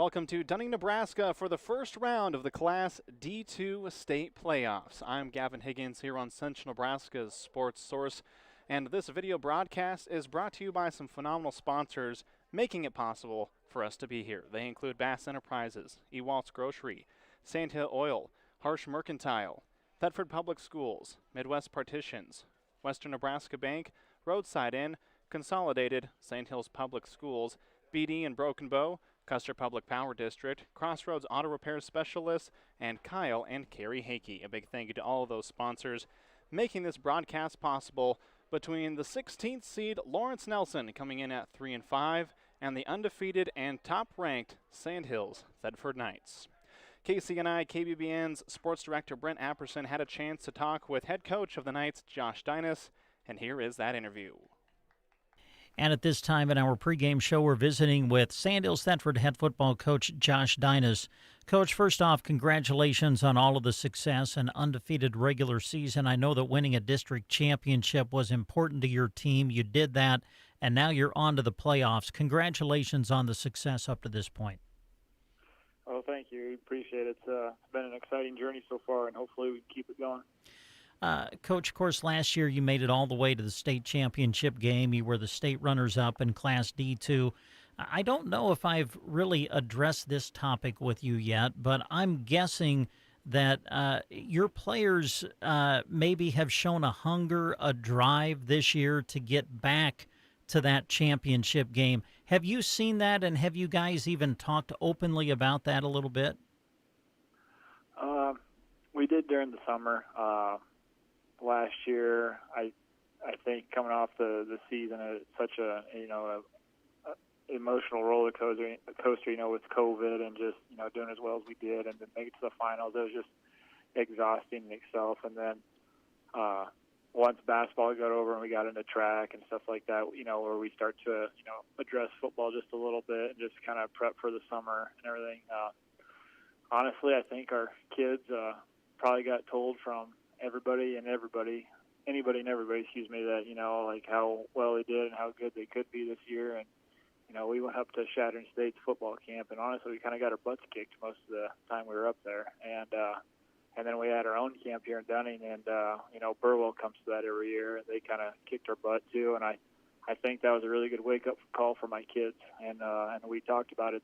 Welcome to Dunning, Nebraska for the first round of the Class D2 state playoffs. I'm Gavin Higgins here on Central Nebraska's Sports Source, and this video broadcast is brought to you by some phenomenal sponsors making it possible for us to be here. They include Bass Enterprises, Ewalt's Grocery, Sandhills Oil, Harsh Mercantile, Thedford Public Schools, Midwest Partitions, Western Nebraska Bank, Roadside Inn, Consolidated, Sandhills Public Schools, BD and Broken Bow, Custer Public Power District, Crossroads Auto Repair Specialists, and Kyle and Carrie Hakey. A big thank you to all of those sponsors making this broadcast possible between the 16th seed Lawrence Nelson coming in at 3-5 and the undefeated and top-ranked Sandhills Thedford Knights. KCNI KBBN's sports director Brent Apperson had a chance to talk with head coach of the Knights, Josh Dinas, and here is that interview. And at this time in our pregame show, we're visiting with Sandhills Thedford head football coach Josh Dinas. Coach, first off, congratulations on all of the success and undefeated regular season. I know that winning a district championship was important to your team. You did that, and now you're on to the playoffs. Congratulations on the success up to this point. Oh, thank you. Appreciate it. It's been an exciting journey so far, and hopefully we can keep it going. Coach, of course, last year you made it all the way to the state championship game. You were the state runners-up in Class D2. I don't know if I've really addressed this topic with you yet, but I'm guessing that your players maybe have shown a hunger, a drive this year to get back to that championship game. Have you seen that, and have you guys even talked openly about that a little bit? We did during the summer. Last year, I think coming off the season, it's such a emotional roller coaster, with COVID and just doing as well as we did, and then make it to the finals. It was just exhausting in itself. And then once basketball got over and we got into track and stuff like that, where we start to address football just a little bit and just kind of prep for the summer and everything. Honestly, I think our kids probably got told from anybody and everybody, that, like how well they did and how good they could be this year. And, we went up to Shattern State's football camp, and honestly, we kind of got our butts kicked most of the time we were up there. And then we had our own camp here in Dunning, and, Burwell comes to that every year, and they kind of kicked our butt too. And I think that was a really good wake-up call for my kids. And we talked about it,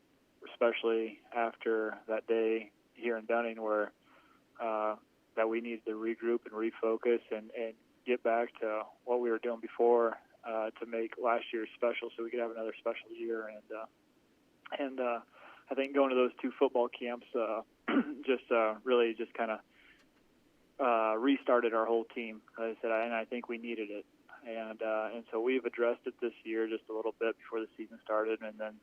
especially after that day here in Dunning, where that we needed to regroup and refocus and get back to what we were doing before to make last year special, so we could have another special year. And I think going to those two football camps really just kind of restarted our whole team. As I said, and I think we needed it. And so we've addressed it this year just a little bit before the season started, and then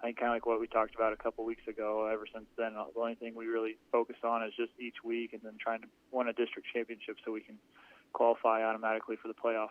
I think kind of like what we talked about a couple weeks ago, ever since then, the only thing we really focus on is just each week and then trying to win a district championship so we can qualify automatically for the playoffs.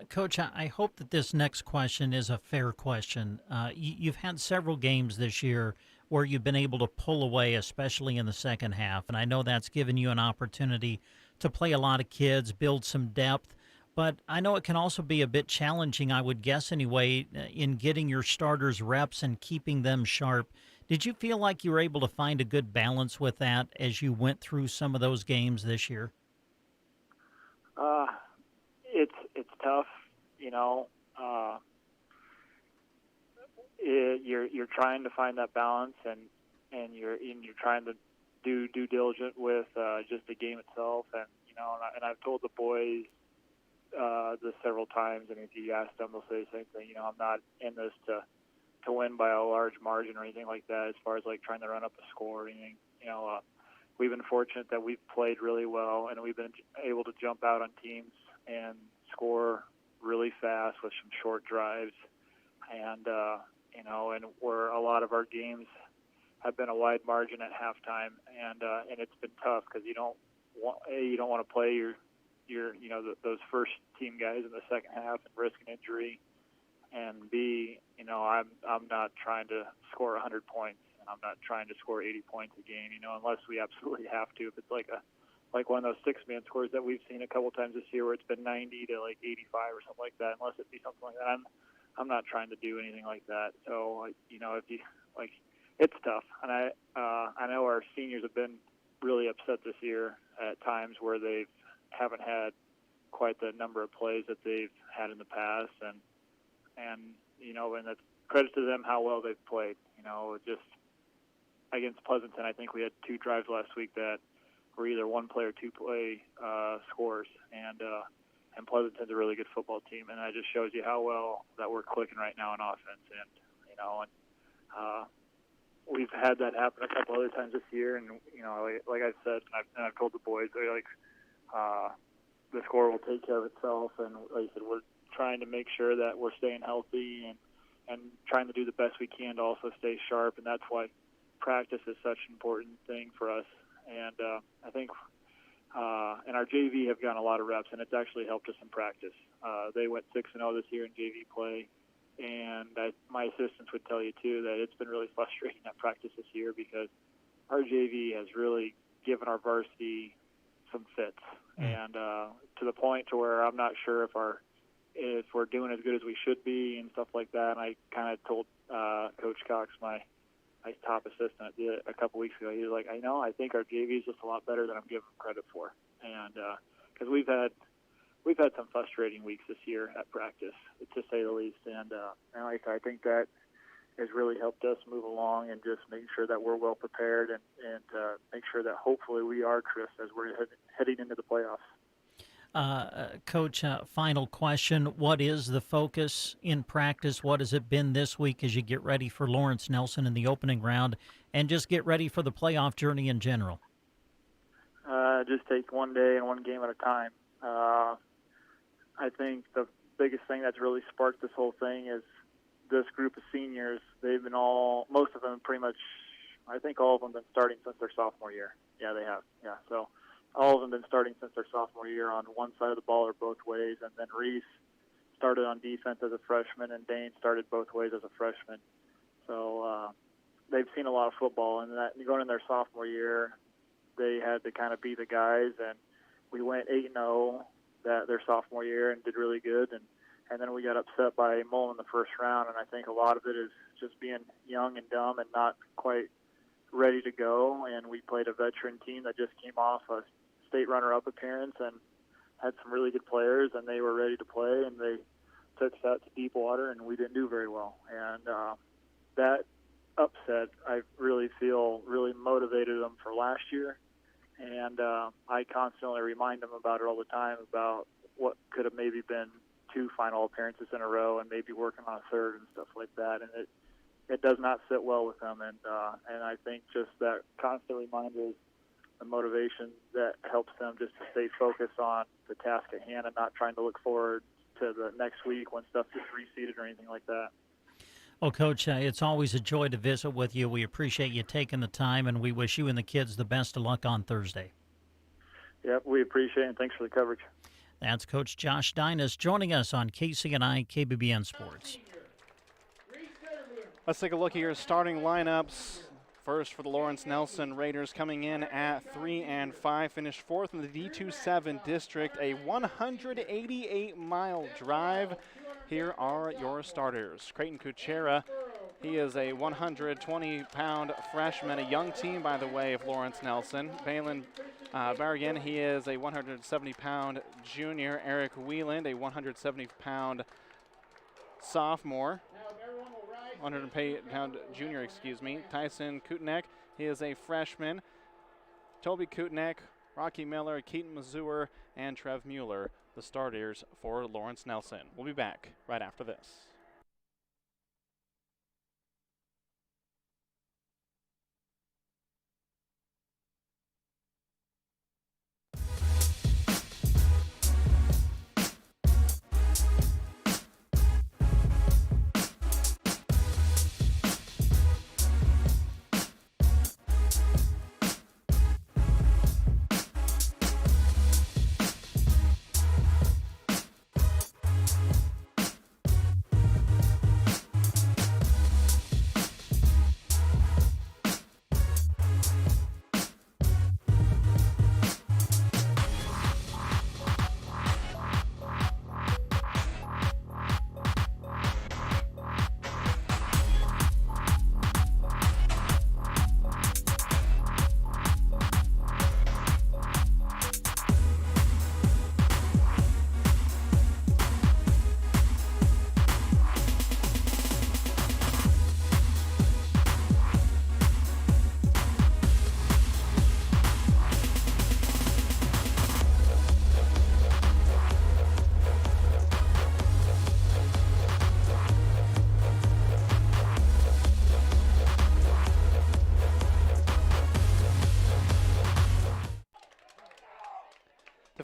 Coach, I hope that this next question is a fair question. You've had several games this year where you've been able to pull away, especially in the second half, and I know that's given you an opportunity to play a lot of kids, build some depth. But I know it can also be a bit challenging, I would guess anyway, in getting your starters reps and keeping them sharp. Did you feel like you were able to find a good balance with that as you went through some of those games this year? It's tough, You're trying to find that balance, and you're trying to do due diligence with just the game itself, and I've told the boys this several times, and if you ask them, they'll say the same thing. I'm not in this to win by a large margin or anything like that, as far as like trying to run up a score or anything. We've been fortunate that we've played really well, and we've been able to jump out on teams and score really fast with some short drives, and and where a lot of our games have been a wide margin at halftime, and it's been tough because you don't want to play your those first team guys in the second half and risk an injury, and B, I'm not trying to score 100 points, and I'm not trying to score 80 points a game, unless we absolutely have to. If it's like one of those six-man scores that we've seen a couple times this year where it's been 90 to like 85 or something like that, unless it be something like that, I'm not trying to do anything like that. So, if you it's tough, and I know our seniors have been really upset this year at times where they haven't had quite the number of plays that they've had in the past, and that's credit to them how well they've played. Just against Pleasanton, I think we had 2 drives last week that were either 1 play or 2 play scores, and Pleasanton's a really good football team, and that just shows you how well that we're clicking right now in offense. And we've had that happen a couple other times this year, and like I said, and I've told the boys, they're like, the score will take care of itself, and like I said, we're trying to make sure that we're staying healthy and trying to do the best we can to also stay sharp, and that's why practice is such an important thing for us. And I think and our JV have gotten a lot of reps, and it's actually helped us in practice. They went 6-0 this year in JV play, and my assistants would tell you too that it's been really frustrating at practice this year because our JV has really given our varsity some fits, and to the point to where I'm not sure if we're doing as good as we should be and stuff like that. And I kind of told Coach Cox, my top assistant, a couple weeks ago. He was like, I think our JV is just a lot better than I'm giving credit for, and because we've had some frustrating weeks this year at practice, to say the least, and I think that has really helped us move along and just make sure that we're well prepared and make sure that hopefully we are crisp as we're heading into the playoffs. Coach, final question. What is the focus in practice? What has it been this week as you get ready for Lawrence Nelson in the opening round and just get ready for the playoff journey in general? Just take one day and one game at a time. I think the biggest thing that's really sparked this whole thing is this group of seniors. They've been most of them pretty much, I think all of them been starting since their sophomore year. Yeah, they have. Yeah, so all of them been starting since their sophomore year on one side of the ball or both ways, and then Reese started on defense as a freshman, and Dane started both ways as a freshman. So they've seen a lot of football, and that going in their sophomore year, they had to kind of be the guys, and we went 8-0 their sophomore year and did really good, and then we got upset by Mullen in the first round, and I think a lot of it is just being young and dumb and not quite ready to go, and we played a veteran team that just came off a state runner-up appearance and had some really good players, and they were ready to play, and they took us out to deep water, and we didn't do very well. And that upset, I really feel, really motivated them for last year, and I constantly remind them about it all the time, about what could have maybe been 2 final appearances in a row and maybe working on a third and stuff like that. And it does not sit well with them, and I think just that constant reminder is the motivation that helps them just to stay focused on the task at hand and not trying to look forward to the next week when stuff gets reseeded or anything like that. Well, Coach, it's always a joy to visit with you. We appreciate you taking the time, and we wish you and the kids the best of luck on Thursday. Yep, we appreciate it, and thanks for the coverage. That's Coach Josh Dinas joining us on KCNI KBBN Sports. Let's take a look at your starting lineups. First for the Lawrence Nelson Raiders, coming in at 3-5, finished 4th in the D27 district, a 188-mile drive. Here are your starters. Creighton Kuchera, he is a 120-pound freshman, a young team, by the way, of Lawrence Nelson. Valen Barrigan, he is a 170-pound junior. Eric Wieland, a 170-pound sophomore. 100-pound junior, excuse me. Tyson Kutanek, he is a freshman. Toby Kutanek, Rocky Miller, Keaton Mazur, and Trev Mueller, the starters for Lawrence Nelson. We'll be back right after this.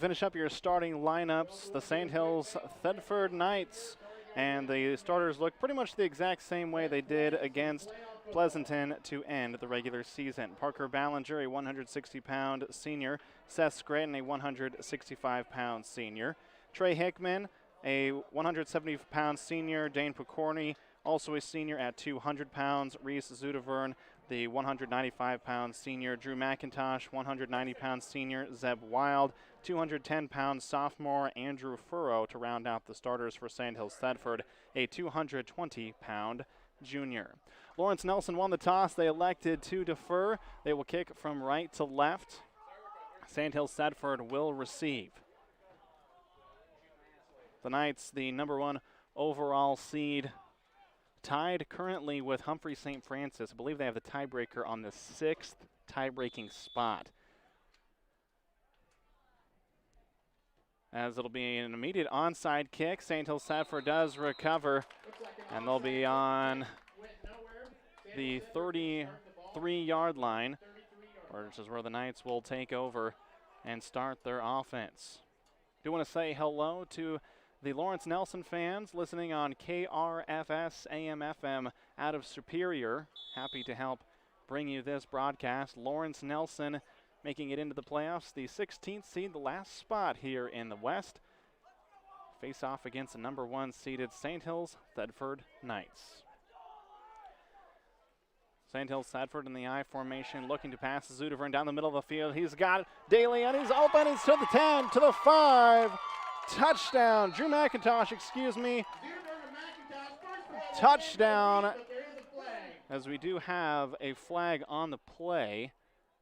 finish up your starting lineups, the Sandhills Thedford Knights, and the starters look pretty much the exact same way they did against Pleasanton to end the regular season. Parker Ballinger, a 160-pound senior. Seth Scranton, a 165-pound senior. Trey Hickman, a 170-pound senior. Dane Picorni, also a senior at 200 pounds. Reese Zudavern, the 195-pound senior. Drew McIntosh, 190-pound senior. Zeb Wild, 210-pound sophomore. Andrew Furrow to round out the starters for Sandhills Thedford, a 220-pound junior. Lawrence Nelson won the toss. They elected to defer. They will kick from right to left. Sandhills Thedford will receive. The Knights, the number 1 overall seed, tied currently with Humphrey St. Francis. I believe they have the tiebreaker on the 6th tie-breaking spot. As it'll be an immediate onside kick. Sandhills Thedford does recover, and they'll be on the 33-yard line, which is where the Knights will take over and start their offense. Do want to say hello to the Lawrence Nelson fans listening on KRFS AM/FM out of Superior. Happy to help bring you this broadcast. Lawrence Nelson making it into the playoffs, the 16th seed, the last spot here in the West. Face off against the number 1 seeded Sandhills Thedford Knights. Sandhills Thedford in the I formation, looking to pass Zudavern down the middle of the field. He's got Daly, and he's open. He's to the 10, to the 5. Touchdown. Drew McIntosh, excuse me. Touchdown. As we do have a flag on the play.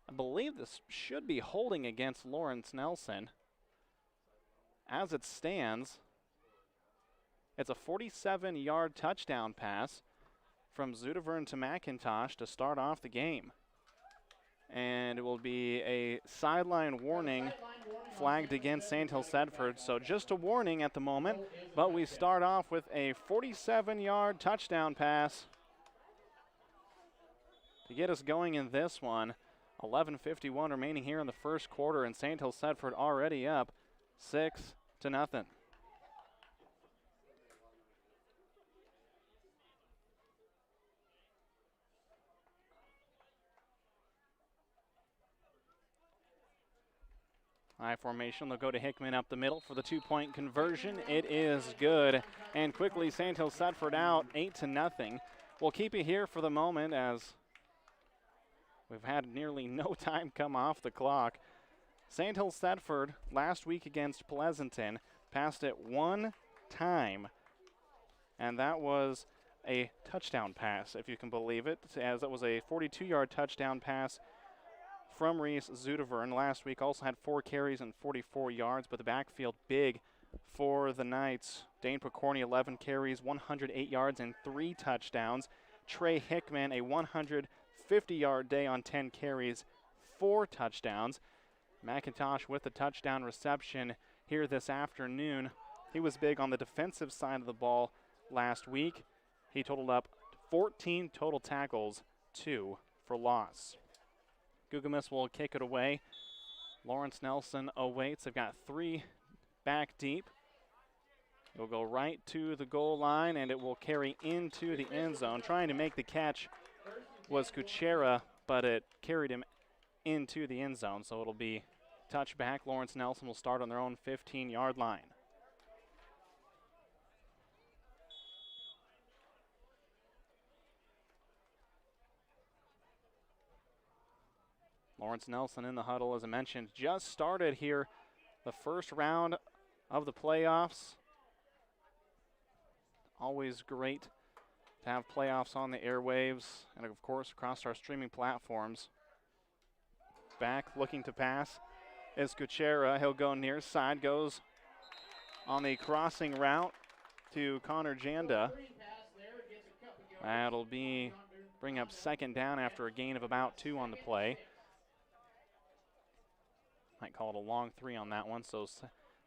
I believe this should be holding against Lawrence Nelson. As it stands, it's a 47-yard touchdown pass from Zudavern to McIntosh to start off the game. And it will be a sideline warning flagged against Sandhills Thedford. So just a warning at the moment, but we start off with a 47-yard touchdown pass to get us going in this one. 11:51 remaining here in the first quarter, and Sandhills Thedford already up 6-0. I formation, they'll go to Hickman up the middle for the 2-point conversion. It is good, and quickly Sandhills Thedford out 8-0. We'll keep you here for the moment as we've had nearly no time come off the clock. Sandhills Thedford last week against Pleasanton passed it 1 time, and that was a touchdown pass, if you can believe it, as it was a 42-yard touchdown pass from Reese Zudavern. Last week also had 4 carries and 44 yards, but the backfield big for the Knights. Dane Picorni, 11 carries, 108 yards, and 3 touchdowns. Trey Hickman, a 150-yard day on 10 carries, 4 touchdowns. McIntosh with the touchdown reception here this afternoon. He was big on the defensive side of the ball last week. He totaled up 14 total tackles, 2 for loss. Gugamis will kick it away. Lawrence Nelson awaits. They've got 3 back deep. It'll go right to the goal line, and it will carry into the end zone. Trying to make the catch was Kuchera, but it carried him into the end zone, so it'll be touchback. Lawrence Nelson will start on their own 15-yard line. Lawrence Nelson in the huddle, as I mentioned, just started here the first round of the playoffs. Always great to have playoffs on the airwaves and, of course, across our streaming platforms. Back looking to pass is Kuchera. He'll go near side, goes on the crossing route to Connor Janda. That'll bring up second down after a gain of about 2 on the play. Might call it a long 3 on that one, so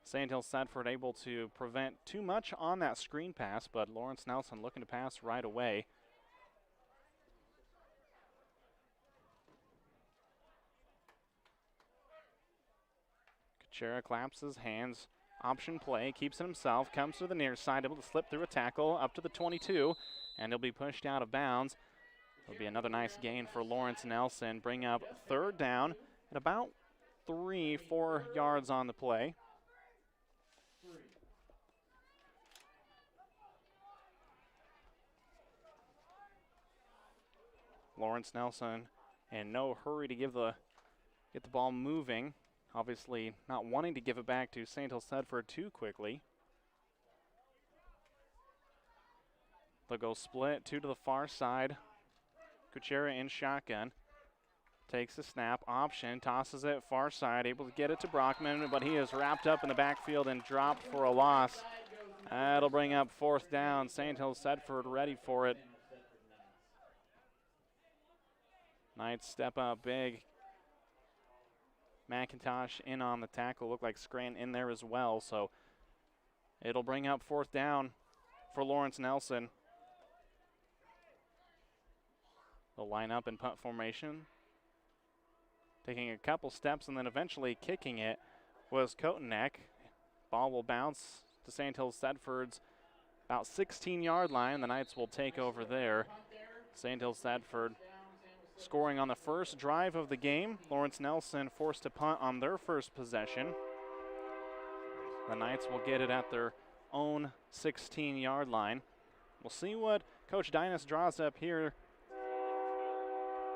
Sandhills Thedford able to prevent too much on that screen pass, but Lawrence Nelson looking to pass right away. Kuchera claps his hands. Option play, keeps it himself, comes to the near side, able to slip through a tackle up to the 22, and he'll be pushed out of bounds. It'll be another nice gain for Lawrence Nelson. Bring up third down at about 3-4 yards on the play. Lawrence Nelson in no hurry to get the ball moving. Obviously not wanting to give it back to Sandhills Thedford too quickly. They'll go split, two to the far side. Kuchera in shotgun. Takes the snap, option, tosses it far side, able to get it to Brockman, but he is wrapped up in the backfield and dropped for a loss. That'll bring up fourth down. Sandhills Thedford ready for it. Knights step up big. McIntosh in on the tackle. Looked like Scranton in there as well, so it'll bring up fourth down for Lawrence Nelson. They'll line up in punt formation. Taking a couple steps and then eventually kicking it was Kotenek. Ball will bounce to Sandhills Thedford's about 16-yard line. The Knights will take over there. Sandhills Thedford scoring on the first drive of the game. Lawrence Nelson forced to punt on their first possession. The Knights will get it at their own 16-yard line. We'll see what Coach Dynas draws up here.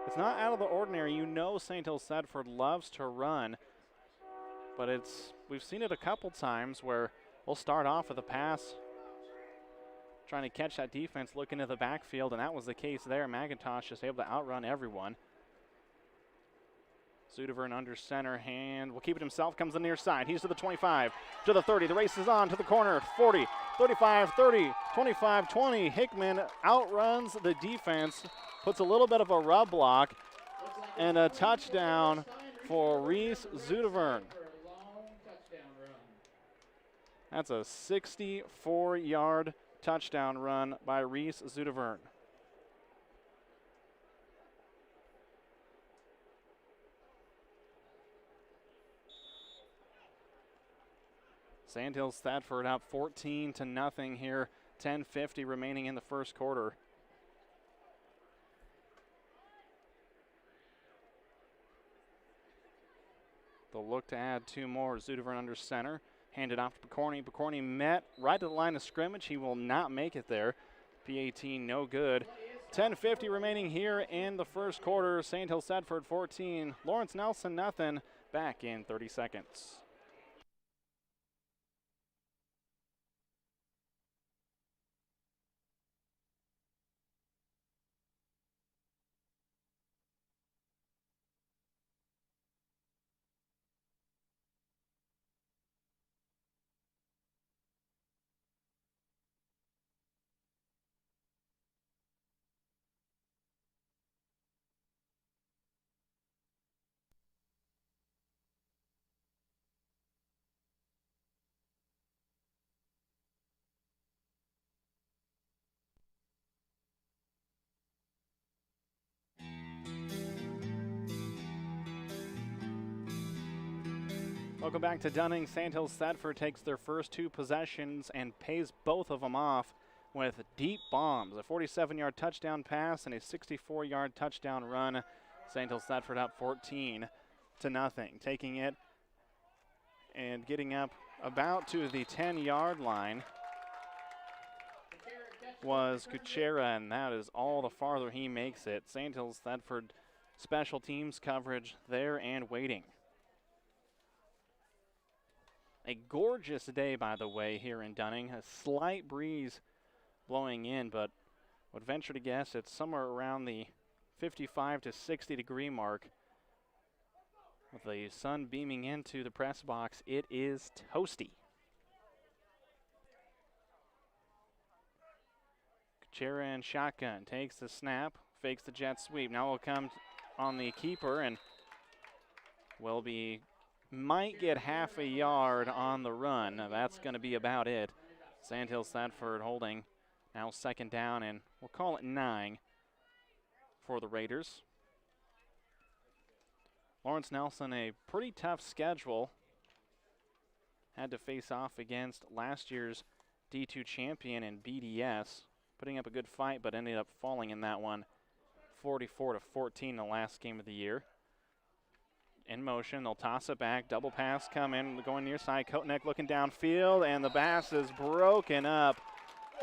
It's not out of the ordinary. You know Sandhills Thedford loves to run, but we've seen it a couple times where we'll start off with a pass, trying to catch that defense, look into the backfield, and that was the case there. McIntosh just able to outrun everyone. Zudevern under center, hand will keep it himself, comes the near side. He's to the 25, to the 30. The race is on to the corner. 40, 35, 30, 25, 20. Hickman outruns the defense, puts a little bit of a rub block, and a touchdown for Reese Zudevern. That's a 64-yard touchdown run by Reese Zudevern. Sandhills Thedford up 14-0 here. 10:50 remaining in the first quarter. They'll look to add two more. Zudevern under center. Handed off to Picorni. Picorni met right to the line of scrimmage. He will not make it there. PAT no good. 10:50 remaining here in the first quarter. Sandhills Thedford 14. Lawrence Nelson nothing. Back in 30 seconds. Welcome back to Dunning. Sandhills Thedford takes their first two possessions and pays both of them off with deep bombs. A 47-yard touchdown pass and a 64-yard touchdown run. Sandhills Thedford up 14-0. Taking it and getting up about to the 10-yard line was Kuchera, and that is all the farther he makes it. Sandhills Thedford special teams coverage there and waiting. A gorgeous day, by the way, here in Dunning. A slight breeze blowing in, but would venture to guess it's somewhere around the 55 to 60 degree mark. With the sun beaming into the press box, it is toasty. Kuchera in shotgun, takes the snap, fakes the jet sweep. Now will come on the keeper and might get half a yard on the run. Now that's going to be about it. Sandhills Thedford holding now second down, and we'll call it 9 for the Raiders. Lawrence Nelson, a pretty tough schedule. had to face off against last year's D2 champion in BDS, putting up a good fight, but ended up falling in that one 44-14 the last game of the year. In motion, they'll toss it back, double pass coming, going near side, Kotenek looking downfield, and the pass is broken up.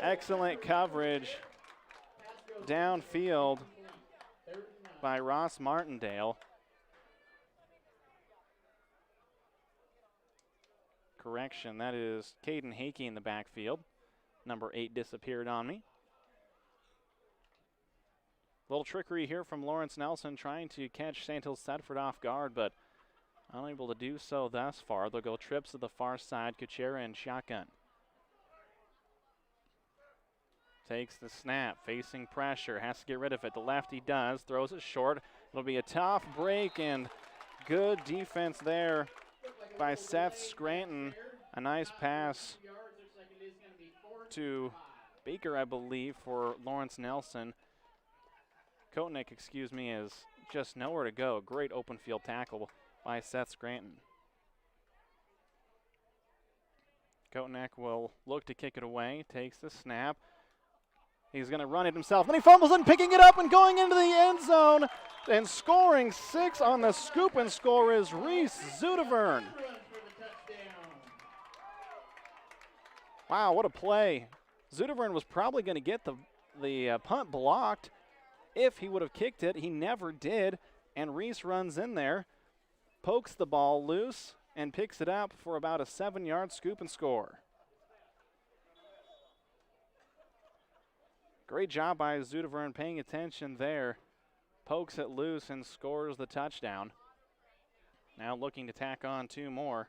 Excellent coverage downfield by Ross Martindale. Correction, that is Caden Hakey in the backfield. Number 8 disappeared on me. Little trickery here from Lawrence Nelson trying to catch Sandhills Thedford off guard, but unable to do so thus far. They'll go trips to the far side, Kuchera and shotgun. Takes the snap, facing pressure, has to get rid of it. The lefty does, throws it short. It'll be a tough break and good defense there by Seth Scranton. A nice pass to Baker, I believe, for Lawrence Nelson. Kotenek, excuse me, is just nowhere to go. Great open field tackle by Seth Scranton. Kotenek will look to kick it away, takes the snap. He's going to run it himself, then he fumbles and picking it up and going into the end zone and scoring 6 on the scoop and score is Reese Zudevern. Wow, what a play. Zudevern was probably going to get the punt blocked if he would have kicked it. He never did, and Reese runs in there, pokes the ball loose, and picks it up for about a 7-yard scoop and score. Great job by Zudevern paying attention there. Pokes it loose and scores the touchdown. Now looking to tack on 2 more.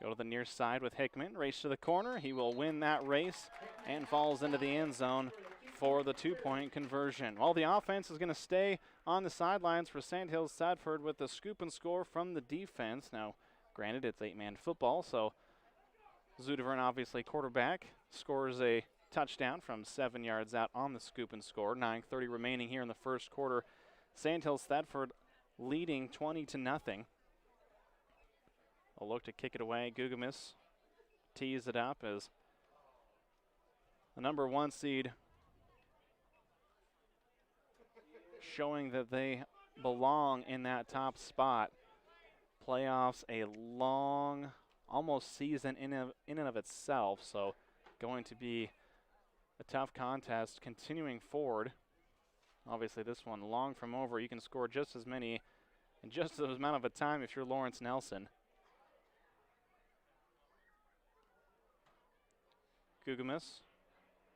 Go to the near side with Hickman, race to the corner. He will win that race and falls into the end zone for the 2-point conversion. Well, the offense is going to stay on the sidelines for Sandhills Thedford with the scoop and score from the defense. Now, granted, it's 8-man football, so Zudevern, obviously quarterback, scores a touchdown from 7 yards out on the scoop and score. 9:30 remaining here in the first quarter. Sandhills Thedford leading 20-0. They'll look to kick it away. Gugamis tees it up as the number 1 seed, showing that they belong in that top spot. Playoffs, a long, almost season in and of itself, so going to be a tough contest continuing forward. Obviously this one long from over. You can score just as many in just as amount of a time if you're Lawrence Nelson. Gugamis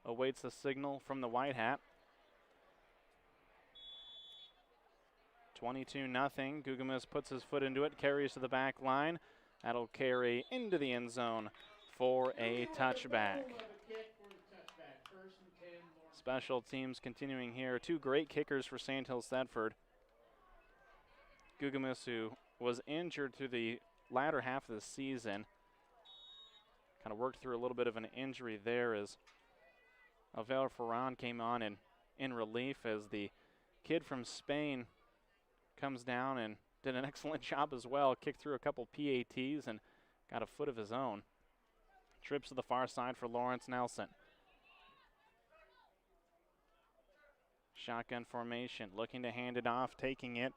awaits the signal from the white hat. 22-0. Gugamis puts his foot into it, carries to the back line. That'll carry into the end zone for a touchback. Special teams continuing here. 2 great kickers for Sandhills Thedford. Gugamis, who was injured through the latter half of the season, kind of worked through a little bit of an injury there as Abel Ferran came on in relief as the kid from Spain comes down and did an excellent job as well. Kicked through a couple PATs and got a foot of his own. Trips to the far side for Lawrence Nelson. Shotgun formation, looking to hand it off, taking it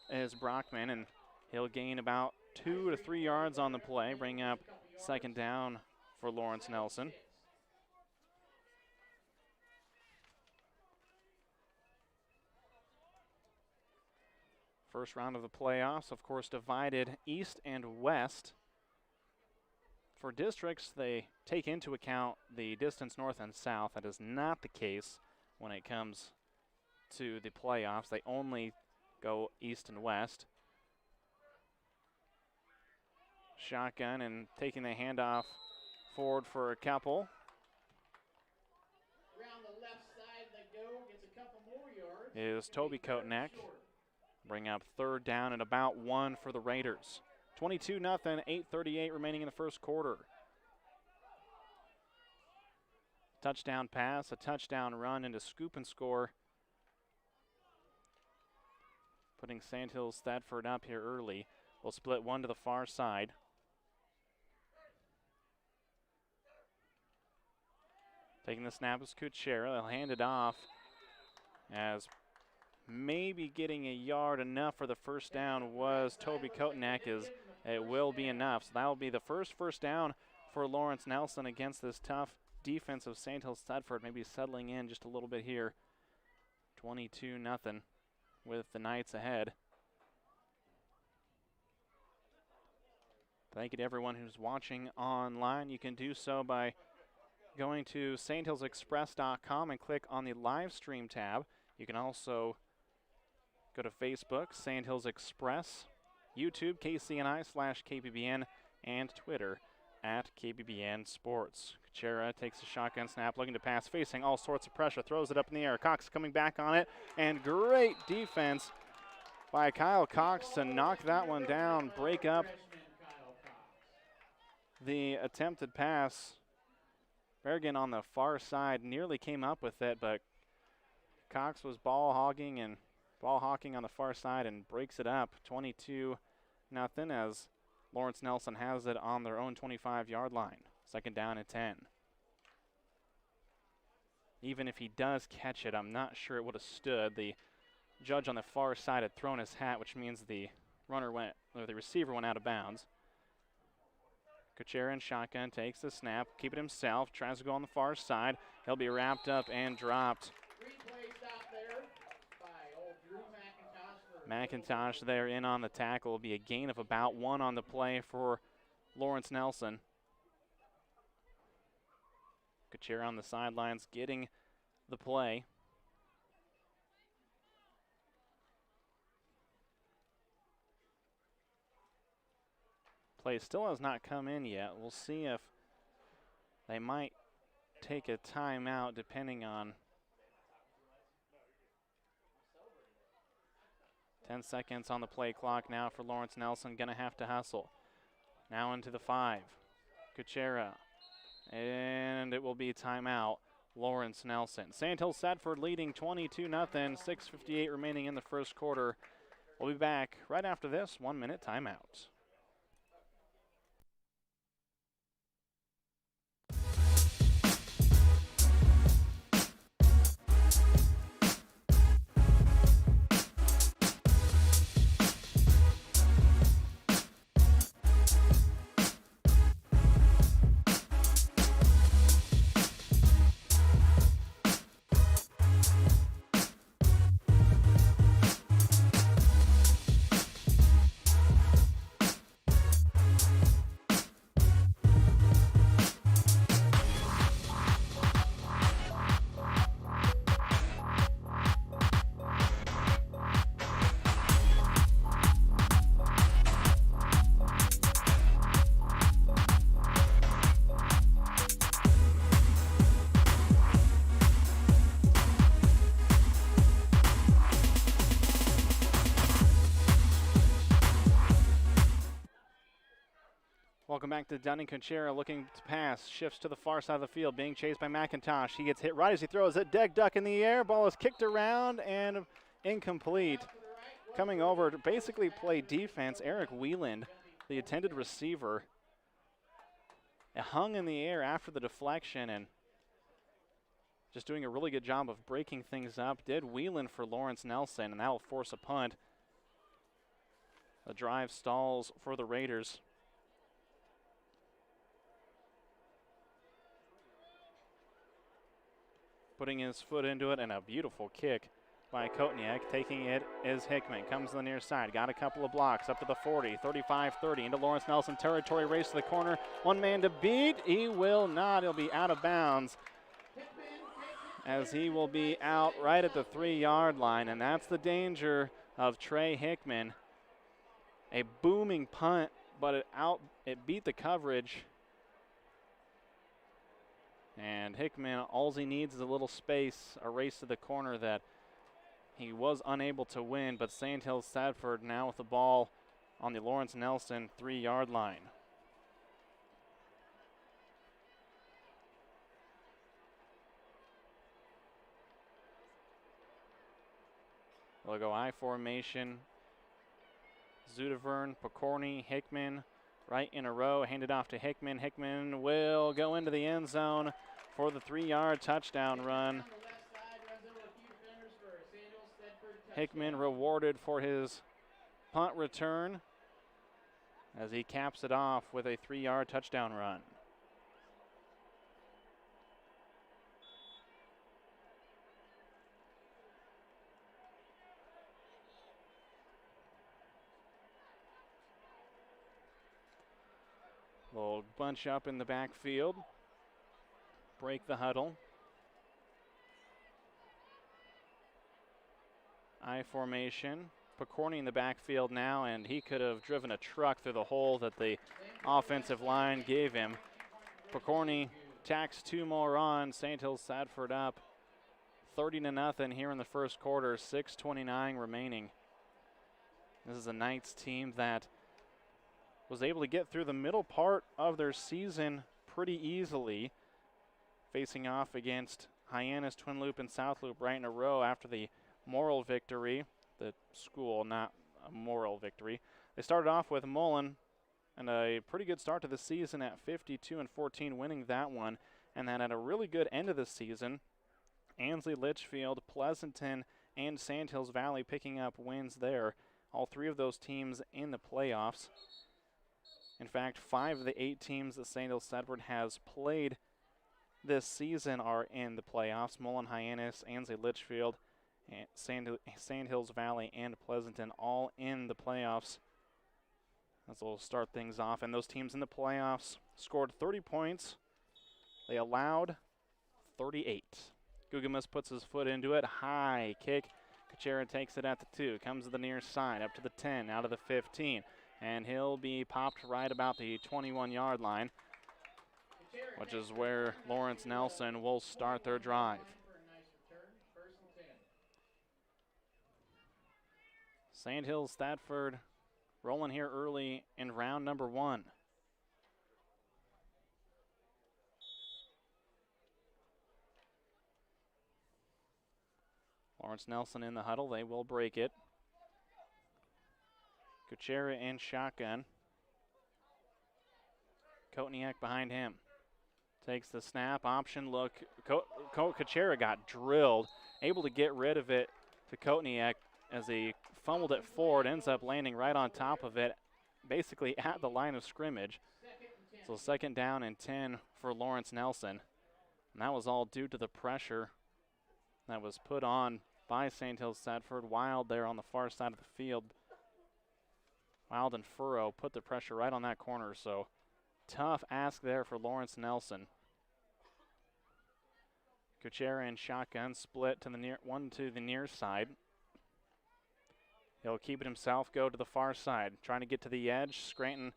is Brockman, and he'll gain about 2 to 3 yards on the play, bring up 2nd down for Lawrence Nelson. First round of the playoffs, of course, divided east and west. For districts, they take into account the distance north and south. That is not the case when it comes to the playoffs. They only go east and west. Shotgun and taking the handoff forward for a couple. Around the left side they go, gets a couple more yards. Is Toby Kotenek. Bring up 3rd down and about 1 for the Raiders. 22-0, 8:38 remaining in the first quarter. touchdown pass, a touchdown run into scoop and score, putting Sandhills Thedford up here early. We'll split one to the far side. Taking the snap is Kuchera. They'll hand it off as maybe getting a yard enough for the first down was Toby Kotenak. As it will be enough. So that will be the first down for Lawrence Nelson against this tough defense of Sandhills Thedford. Maybe settling in just a little bit here. 22-0 with the Knights ahead. Thank you to everyone who's watching online. You can do so by going to sandhillsexpress.com and click on the live stream tab. You can also go to Facebook, Sandhills Express, YouTube, KCNI/KPBN, and Twitter @KPBN Sports. Kuchera takes a shotgun snap, looking to pass, facing all sorts of pressure, throws it up in the air. Cox coming back on it, and great defense by Kyle Cox to knock that one down, break up the attempted pass. Bergen on the far side nearly came up with it, but Cox was ball hawking on the far side and breaks it up 22-0 as Lawrence Nelson has it on their own 25-yard line. 2nd down and 10. Even if he does catch it, I'm not sure it would have stood. The judge on the far side had thrown his hat, which means the receiver went out of bounds. Kuchera in shotgun, takes the snap, keep it himself, tries to go on the far side. He'll be wrapped up and dropped. McIntosh there in on the tackle. Will be a gain of about 1 on the play for Lawrence Nelson. Kuchera on the sidelines getting the play. Play still has not come in yet. We'll see if they might take a timeout depending on 10 seconds on the play clock now for Lawrence Nelson. Gonna have to hustle. Now into the 5. Kuchera. And it will be timeout. Lawrence Nelson. Sandhills Thedford leading 22-0. 6:58 remaining in the first quarter. We'll be back right after this 1-minute timeout. Welcome back to Dunning. Kuchera looking to pass, shifts to the far side of the field, being chased by McIntosh. He gets hit right as he throws it. Deg duck in the air. Ball is kicked around and incomplete. Coming over to basically play defense, Eric Wieland, the intended receiver, hung in the air after the deflection and just doing a really good job of breaking things up. Did Wieland for Lawrence Nelson, and that will force a punt. The drive stalls for the Raiders. Putting his foot into it, and a beautiful kick by Kotenak. Taking it is Hickman. Comes to the near side. Got a couple of blocks up to the 40, 35-30 into Lawrence Nelson territory. Race to the corner. One man to beat. He will not. He'll be out of bounds as he will be out right at the 3-yard line, and that's the danger of Trey Hickman. A booming punt, but it beat the coverage. And Hickman, all he needs is a little space, a race to the corner that he was unable to win, but Sandhills Thedford now with the ball on the Lawrence Nelson 3-yard line. They'll go I formation. Zudavern, Pokorny, Hickman, right in a row, handed off to Hickman. Hickman will go into the end zone for the 3-yard touchdown run. Hickman rewarded for his punt return as he caps it off with a 3-yard touchdown run. They'll bunch up in the backfield, break the huddle. I formation. Pokorny in the backfield now, and he could have driven a truck through the hole that the offensive line gave him. Pokorny tacks 2 more on. Sandhills Thedford up 30-0 here in the first quarter, 6:29 remaining. This is a Knights team that was able to get through the middle part of their season pretty easily, facing off against Hyannis, Twin Loop, and South Loop right in a row after the Morrill victory. The school, not a Morrill victory. They started off with Mullen and a pretty good start to the season at 52-14, winning that one, and then at a really good end of the season, Ansley, Litchfield, Pleasanton, and Sandhills Valley picking up wins there. All 3 of those teams in the playoffs. In fact, 5 of the 8 teams that Sandhills Thedford has played this season are in the playoffs. Mullen, Hyannis, Ansley, Litchfield, and Sandhills Valley, and Pleasanton all in the playoffs. As we'll start things off. And those teams in the playoffs scored 30 points. They allowed 38. Gugamus puts his foot into it. High kick. Kuchera takes it at the 2. Comes to the near side. Up to the 10. Out of the 15. And he'll be popped right about the 21-yard line, which is where Lawrence Nelson will start their drive. Sandhills Thedford rolling here early in round number 1. Lawrence Nelson in the huddle. They will break it. Kuchera in shotgun. Kotniak behind him. Takes the snap, option look. Kuchera got drilled, able to get rid of it to Kotniak as he fumbled it forward, ends up landing right on top of it, basically at the line of scrimmage. So 2nd down and 10 for Lawrence Nelson. And that was all due to the pressure that was put on by Sandhills Thedford. Wild there on the far side of the field. Wild and Furrow put the pressure right on that corner, so tough ask there for Lawrence Nelson. Kuchera in shotgun, split to the near side. He'll keep it himself, go to the far side, trying to get to the edge. Scranton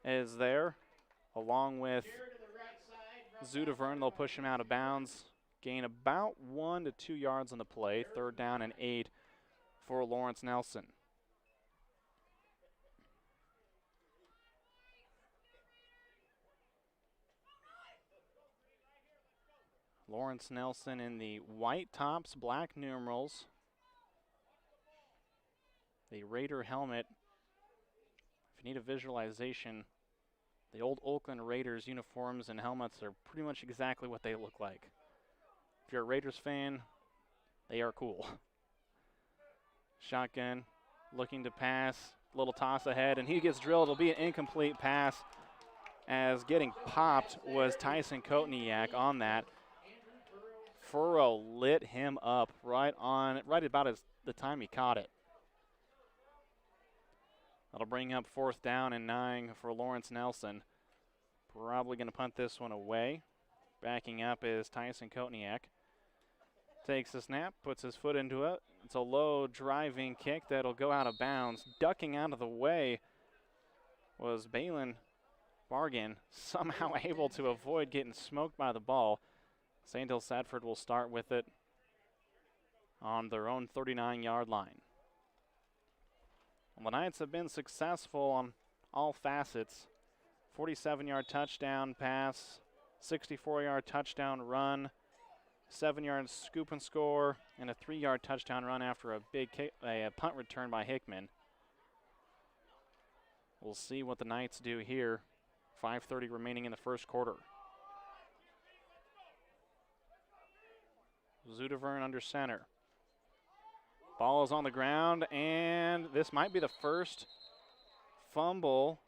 is there, along with Zudavern. They'll push him out of bounds. Gain about 1 to 2 yards on the play. 3rd down and 8 for Lawrence Nelson. Lawrence Nelson in the white tops, black numerals. The Raider helmet. If you need a visualization, the old Oakland Raiders uniforms and helmets are pretty much exactly what they look like. If you're a Raiders fan, they are cool. Shotgun, looking to pass, little toss ahead, and he gets drilled. It'll be an incomplete pass, as getting popped was Tyson Kotniak on that. Furrow lit him up right about the time he caught it. That'll bring up 4th down and 9 for Lawrence Nelson. Probably going to punt this one away. Backing up is Tyson Kotniak. Takes the snap, puts his foot into it. It's a low driving kick that'll go out of bounds. Ducking out of the way was Balin Bargan, somehow able to avoid getting smoked by the ball. Sandhills Thedford will start with it on their own 39-yard line. Well, the Knights have been successful on all facets. 47-yard touchdown pass, 64-yard touchdown run, 7-yard scoop and score, and a 3-yard touchdown run after a big a punt return by Hickman. We'll see what the Knights do here. 5:30 remaining in the first quarter. Zudevern under center. Ball is on the ground, and this might be the first fumble.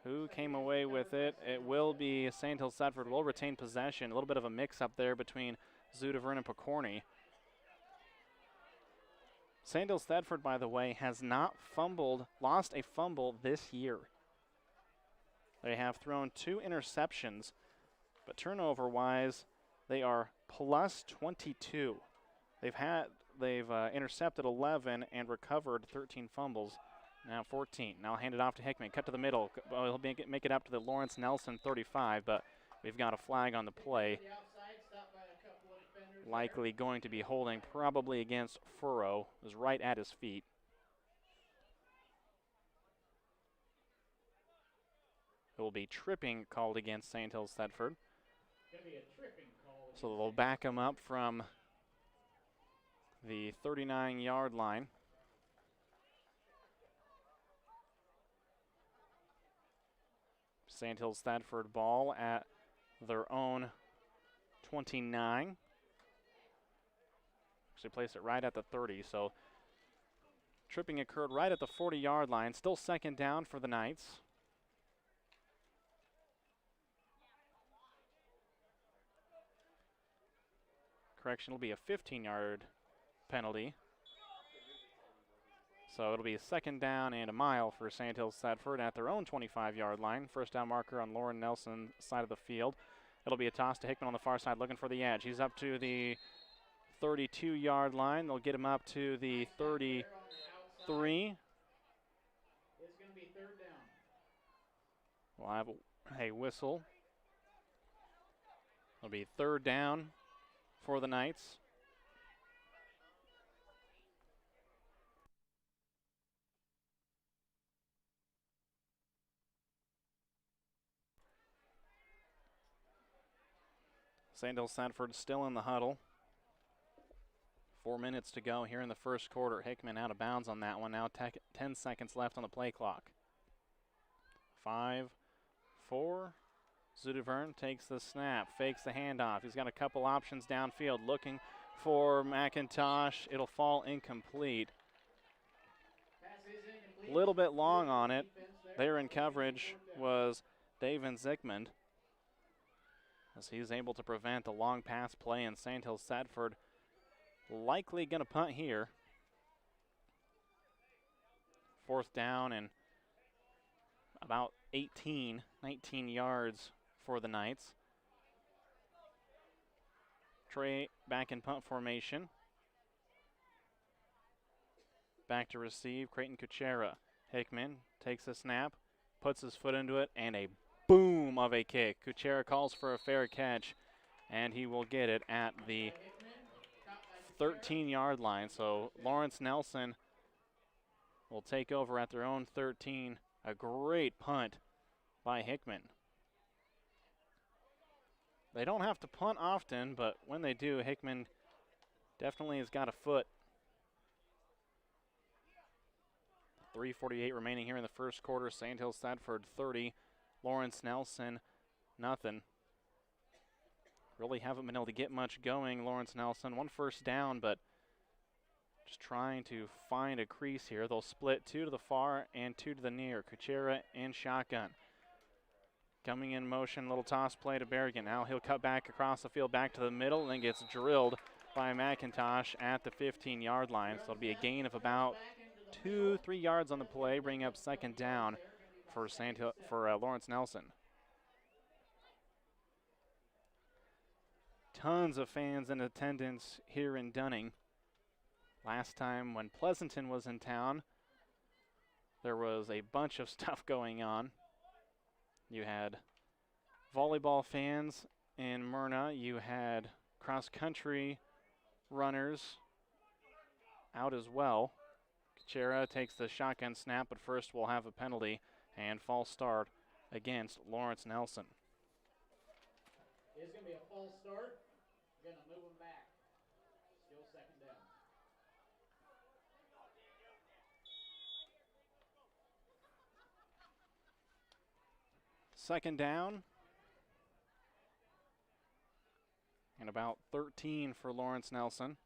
Who came away with it? It will be Sandhills. Thedford will retain possession. A little bit of a mix-up there between Zudevern and Pokorny. Sandhills Thedford, by the way, has not lost a fumble this year. They have thrown 2 interceptions, but turnover-wise, they are plus 22. They've intercepted 11 and recovered 13 fumbles. Now 14. Now hand it off to Hickman. Cut to the middle. He'll make it up to the Lawrence Nelson 35, but we've got a flag on the play. Likely going to be holding, probably against Furrow. It was right at his feet. It will be tripping called against Sandhills Thedford. So they'll back him up from the 39-yard line. Sandhills Thedford ball at their own 29. Actually placed it right at the 30, so tripping occurred right at the 40-yard line. Still second down for the Knights. Correction, it'll be a 15-yard penalty. So it'll be a second down and a mile for Sandhills Thedford at their own 25-yard line. First down marker on Lauren Nelson's side of the field. It'll be a toss to Hickman on the far side looking for the edge. He's up to the 32-yard line. They'll get him up to the 33. It's going to be third down. We'll have a whistle. It'll be third down for the Knights. Sandhills Thedford still in the huddle. 4 minutes to go here in the first quarter. Hickman out of bounds on that one. Now 10 seconds left on the play clock. 5, 4. Zudevern takes the snap, fakes the handoff. He's got a couple options downfield, looking for McIntosh. It'll fall incomplete. A little bit long on it. There in coverage was David Zickman, as he's able to prevent a long pass play, and Sandhills Thedford likely going to punt here. Fourth down and about 19 yards for the Knights. Trey back in punt formation. Back to receive, Creighton Kuchera. Hickman takes the snap, puts his foot into it, and a boom of a kick. Kuchera calls for a fair catch, and he will get it at the 13-yard line. So Lawrence Nelson will take over at their own 13. A great punt by Hickman. They don't have to punt often, but when they do, Hickman definitely has got a foot. 3:48 remaining here in the first quarter. Sandhills Thedford 30. Lawrence Nelson, nothing. Really haven't been able to get much going. Lawrence Nelson, 1 first down, but just trying to find a crease here. They'll split 2 to the far and 2 to the near. Kuchera in shotgun. Coming in motion, little toss play to Berrigan. Now he'll cut back across the field, back to the middle, and then gets drilled by McIntosh at the 15-yard line. So it'll be a gain of about 2-3 yards on the play, bring up second down for Lawrence Nelson. Tons of fans in attendance here in Dunning. Last time when Pleasanton was in town, there was a bunch of stuff going on. You had volleyball fans in Myrna. You had cross-country runners out as well. Kuchera takes the shotgun snap, but first we'll have a penalty and false start against Lawrence Nelson. It's going to be a false start. Going to move him back. Still second down. Second down. And about 13 for Lawrence Nelson.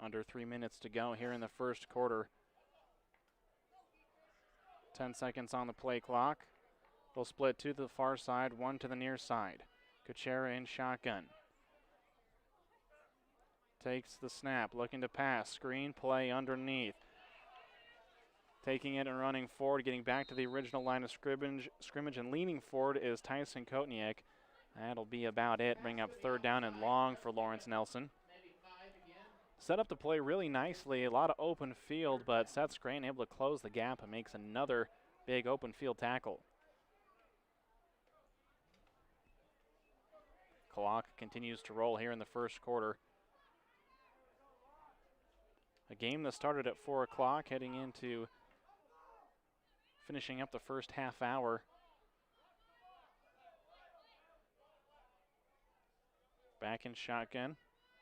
Under 3 minutes to go here in the first quarter. 10 seconds on the play clock. They'll split two to the far side, one to the near side. Kuchera in shotgun. Takes the snap, looking to pass. Screen play underneath. Taking it and running forward, getting back to the original line of scrimmage and leaning forward is Tyson Kotniak. That'll be about it. Bring up third down and long for Lawrence Nelson. Set up the play really nicely. A lot of open field, but Seth Scranton able to close the gap and makes another big open field tackle. Clock continues to roll here in the first quarter. A game that started at 4 o'clock, heading into finishing up the first half hour. Back in shotgun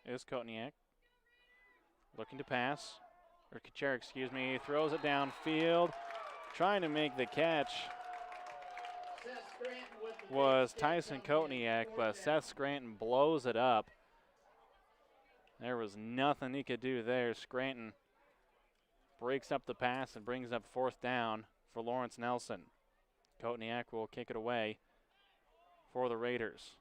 is Kotniak. Looking to pass, or Kuchera, excuse me, throws it downfield. Trying to make the catch was Tyson Kotniak, but Seth Scranton blows it up. There was nothing he could do there. Scranton breaks up the pass and brings up fourth down for Lawrence Nelson. Kotniak will kick it away for the Raiders.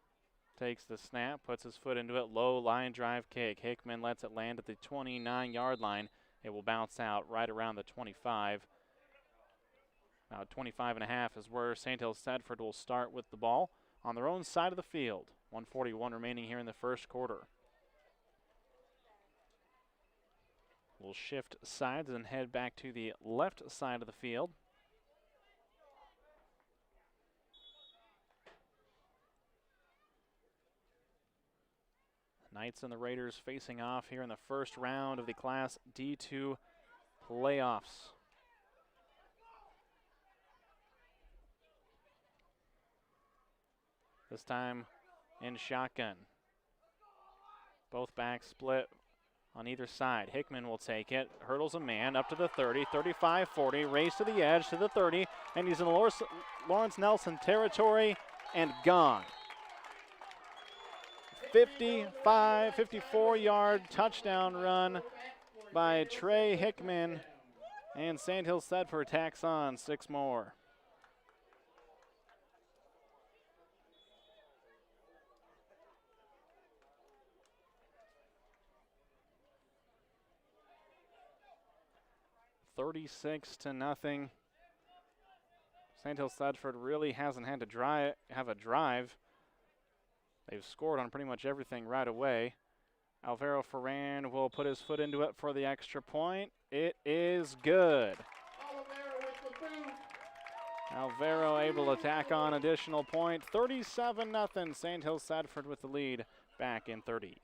Takes the snap, puts his foot into it, low line drive kick. Hickman lets it land at the 29-yard line. It will bounce out right around the 25. About 25 and a half is where Sandhills Thedford will start with the ball on their own side of the field. 1:41 remaining here in the first quarter. We'll shift sides and head back to the left side of the field. Knights and the Raiders facing off here in the first round of the Class D2 playoffs. This time in shotgun. Both backs split on either side. Hickman will take it, hurdles a man up to the 30, 35, 40, race to the edge to the 30, and he's in Lawrence Nelson territory and gone. 54-yard touchdown run by Trey Hickman, and Sandhills Thedford tacks on 6 more. $36-0. Sandhills Thedford really hasn't had to have a drive. They've scored on pretty much everything right away. Alvaro Ferran will put his foot into it for the extra point. It is good. Alvaro able to tack on additional point. 37-0. Sandhills Thedford with the lead back in 30.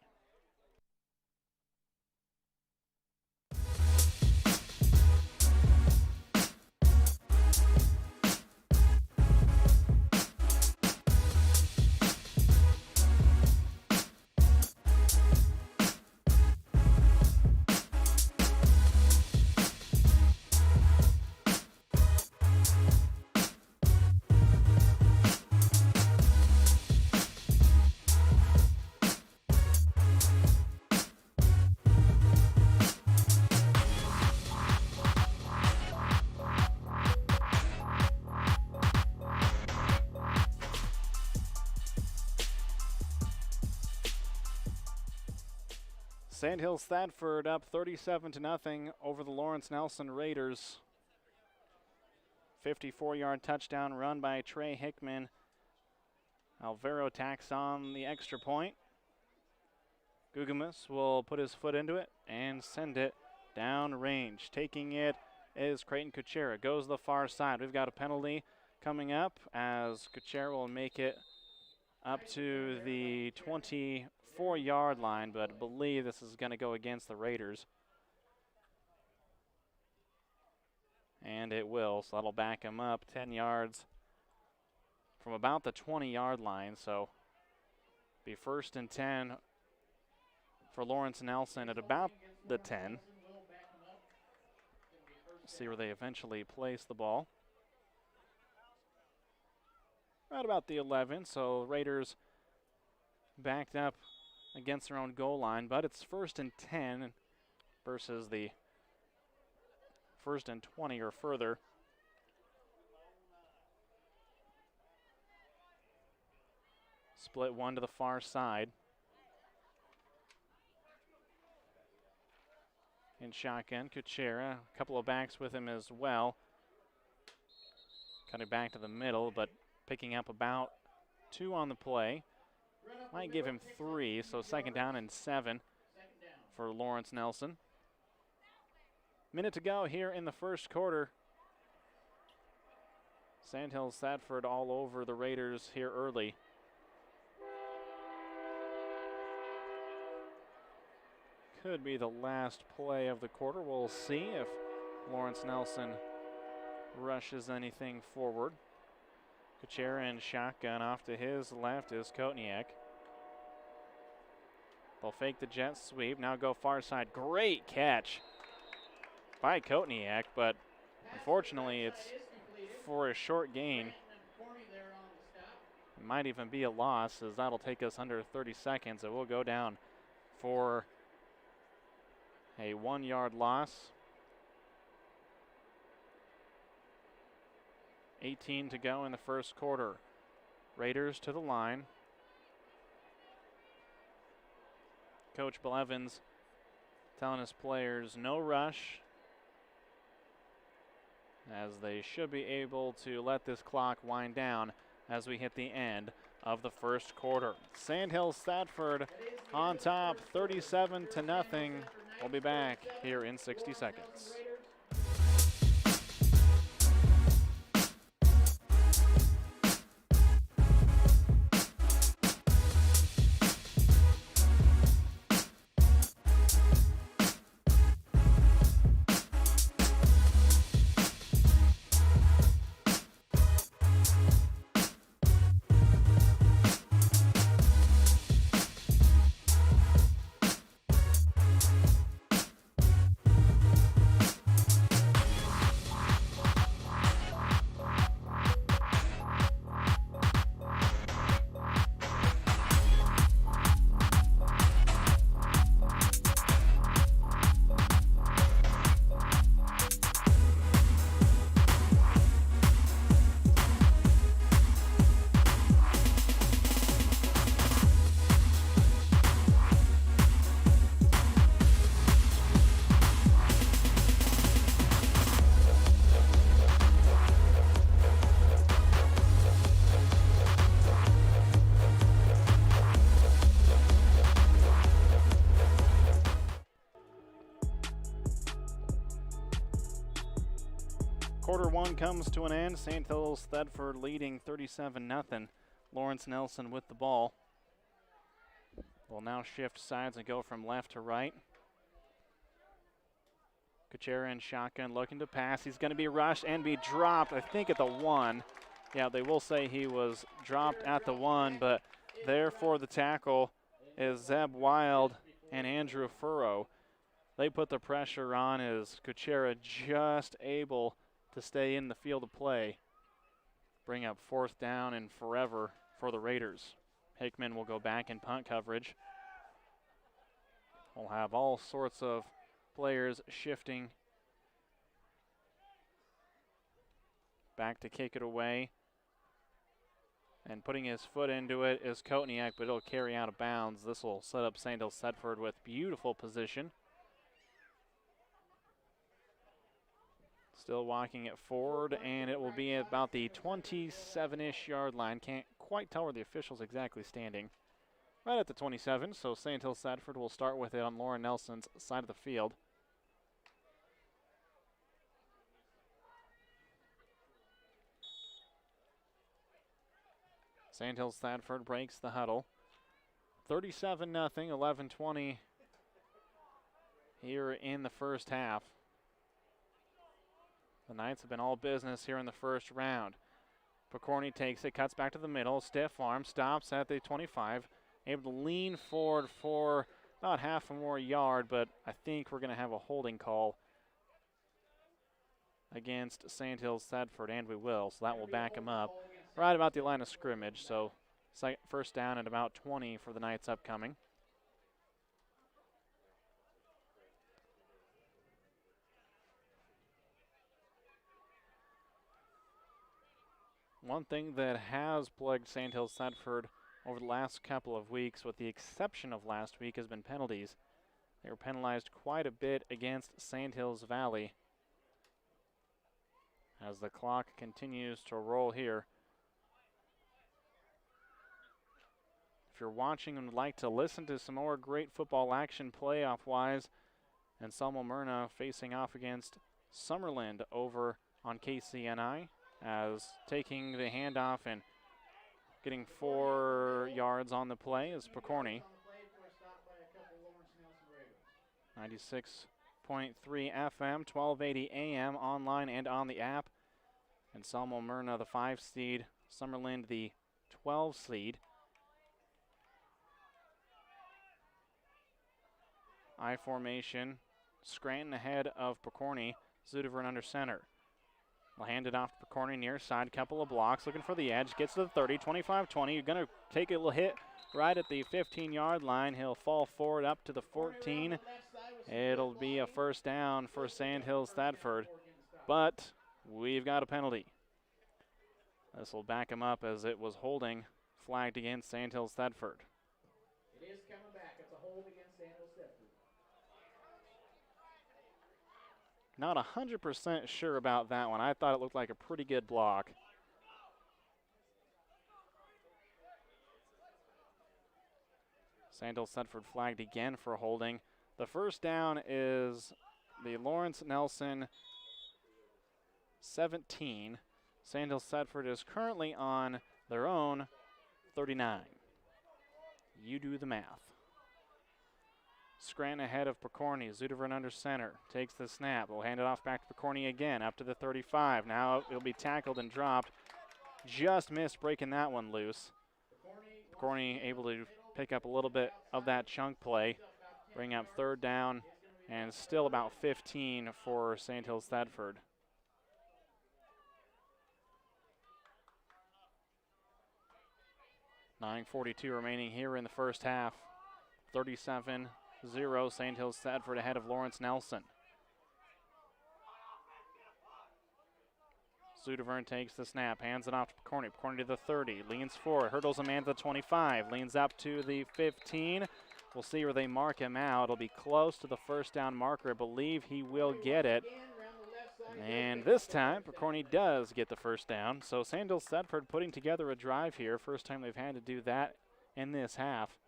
Sandhills Thedford up 37-0 over the Lawrence Nelson Raiders. 54-yard touchdown run by Trey Hickman. Alvaro tacks on the extra point. Gugamus will put his foot into it and send it down range. Taking it is Creighton Kuchera. Goes to the far side. We've got a penalty coming up as Kuchera will make it up to the 24-yard line, but I believe this is going to go against the Raiders. And it will, so that'll back him up 10 yards from about the 20-yard line. So be 1st and 10 for Lawrence Nelson at about the 10. See where they eventually place the ball. Right about the 11, so Raiders backed up against their own goal line, but it's 1st and 10 versus the 1st and 20 or further. Split one to the far side. In shotgun, Kuchera, a couple of backs with him as well. Cutting back to the middle, but picking up about 2 on the play. Might give him 3, so 2nd down and 7 for Lawrence Nelson. Minute to go here in the first quarter. Sandhills, Thedford all over the Raiders here early. Could be the last play of the quarter. We'll see if Lawrence Nelson rushes anything forward. Kuchera in shotgun. Off to his left is Kotniak. They'll fake the jet sweep. Now go far side. Great catch by Kotniak, but unfortunately it's for a short gain. It might even be a loss, as that'll take us under 30 seconds. It will go down for a 1-yard loss. 18 to go in the first quarter. Raiders to the line. Coach Blevins telling his players no rush, as they should be able to let this clock wind down as we hit the end of the first quarter. Sandhills Thedford on top, 37-0. We'll be back here in 60 seconds. Quarter one comes to an end. Sandhills Thedford leading 37-0. Lawrence Nelson with the ball. Will now shift sides and go from left to right. Kuchera in shotgun looking to pass. He's going to be rushed and be dropped, I think, at the 1. Yeah, they will say he was dropped at the 1, but there for the tackle is Zeb Wild and Andrew Furrow. They put the pressure on as Kuchera just able to stay in the field of play. Bring up 4th down and forever for the Raiders. Hickman will go back in punt coverage. We'll have all sorts of players shifting back to kick it away. And putting his foot into it is Kotniak, but it'll carry out of bounds. This will set up Sandhills Thedford with beautiful position. Still walking it forward, and it will be at about the 27-ish yard line. Can't quite tell where the official's exactly standing. Right at the 27, so Sandhills Thedford will start with it on Lauren Nelson's side of the field. Sandhills Thedford breaks the huddle. 37-0, 11-20 here in the first half. The Knights have been all business here in the first round. Pokorny takes it, cuts back to the middle, stiff arm, stops at the 25. Able to lean forward for about half a more yard, but I think we're going to have a holding call against Sandhills Thedford, and we will, so that will back him up right about the line of scrimmage. So first down at about 20 for the Knights upcoming. One thing that has plagued Sandhills Thedford over the last couple of weeks, with the exception of last week, has been penalties. They were penalized quite a bit against Sandhills Valley. As the clock continues to roll here. If you're watching and would like to listen to some more great football action playoff-wise, and Selma Myrna facing off against Summerland over on KCNI, as taking the handoff and getting 4 yards on the play is Pokorny. 96.3 FM, 1280 AM, online and on the app. And Selma Myrna, the 5 seed, Summerland, the 12 seed. I formation, Scranton ahead of Pokorny, Zudivern under center. We'll hand it off to Pokorny near side, couple of blocks, looking for the edge, gets to the 30, 25-20. You're going to take a little hit right at the 15-yard line. He'll fall forward up to the 14. It'll be a first down for Sandhills Thedford, but we've got a penalty. This will back him up as it was holding flagged against Sandhills Thedford. It is coming back. It's a hold against Sandhills Thedford. Not 100% sure about that one. I thought it looked like a pretty good block. Sandhills Thedford flagged again for holding. The first down is the Lawrence Nelson 17. Sandhills Thedford is currently on their own 39. You do the math. Scranton ahead of Pokorny. Zudivern under center. Takes the snap. We'll hand it off back to Pokorny again, up to the 35. Now it'll be tackled and dropped. Just missed breaking that one loose. Pokorny able to pick up a little bit of that chunk play. Bring up third down, and still about 15 for Sandhills Thedford. .9:42 remaining here in the first half. 37-0, Sandhills Thedford ahead of Lawrence Nelson. Zudivern takes the snap, hands it off to Pokorny. Pokorny to the 30, leans forward, hurdles a man to the 25, leans up to the 15. We'll see where they mark him out. It'll be close to the first down marker. I believe he will get it. And this time, Pokorny does get the first down. So Sandhills Thedford putting together a drive here. First time they've had to do that in this half.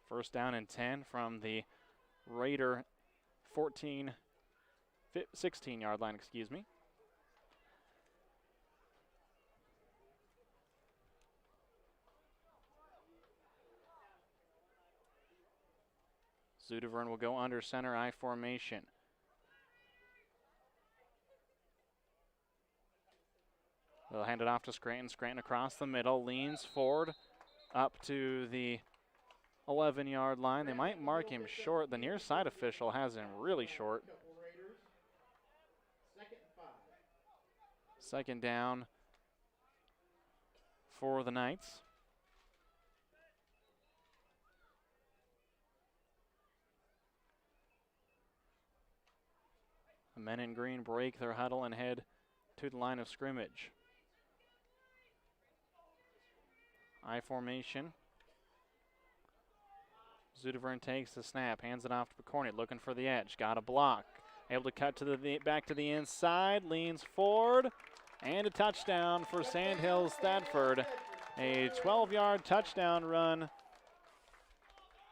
First down and 10 from the Raider 16-yard line, excuse me. Zudivern will go under center I formation. They'll hand it off to Scranton. Scranton across the middle, leans forward up to the 11-yard line. They might mark him short. The near side official has him really short. Second down for the Knights. The men in green break their huddle and head to the line of scrimmage. I formation. Zudivern takes the snap, hands it off to Pokorny, looking for the edge, got a block. Able to cut to the back to the inside, leans forward, and a touchdown for Sandhills Thedford. A 12-yard touchdown run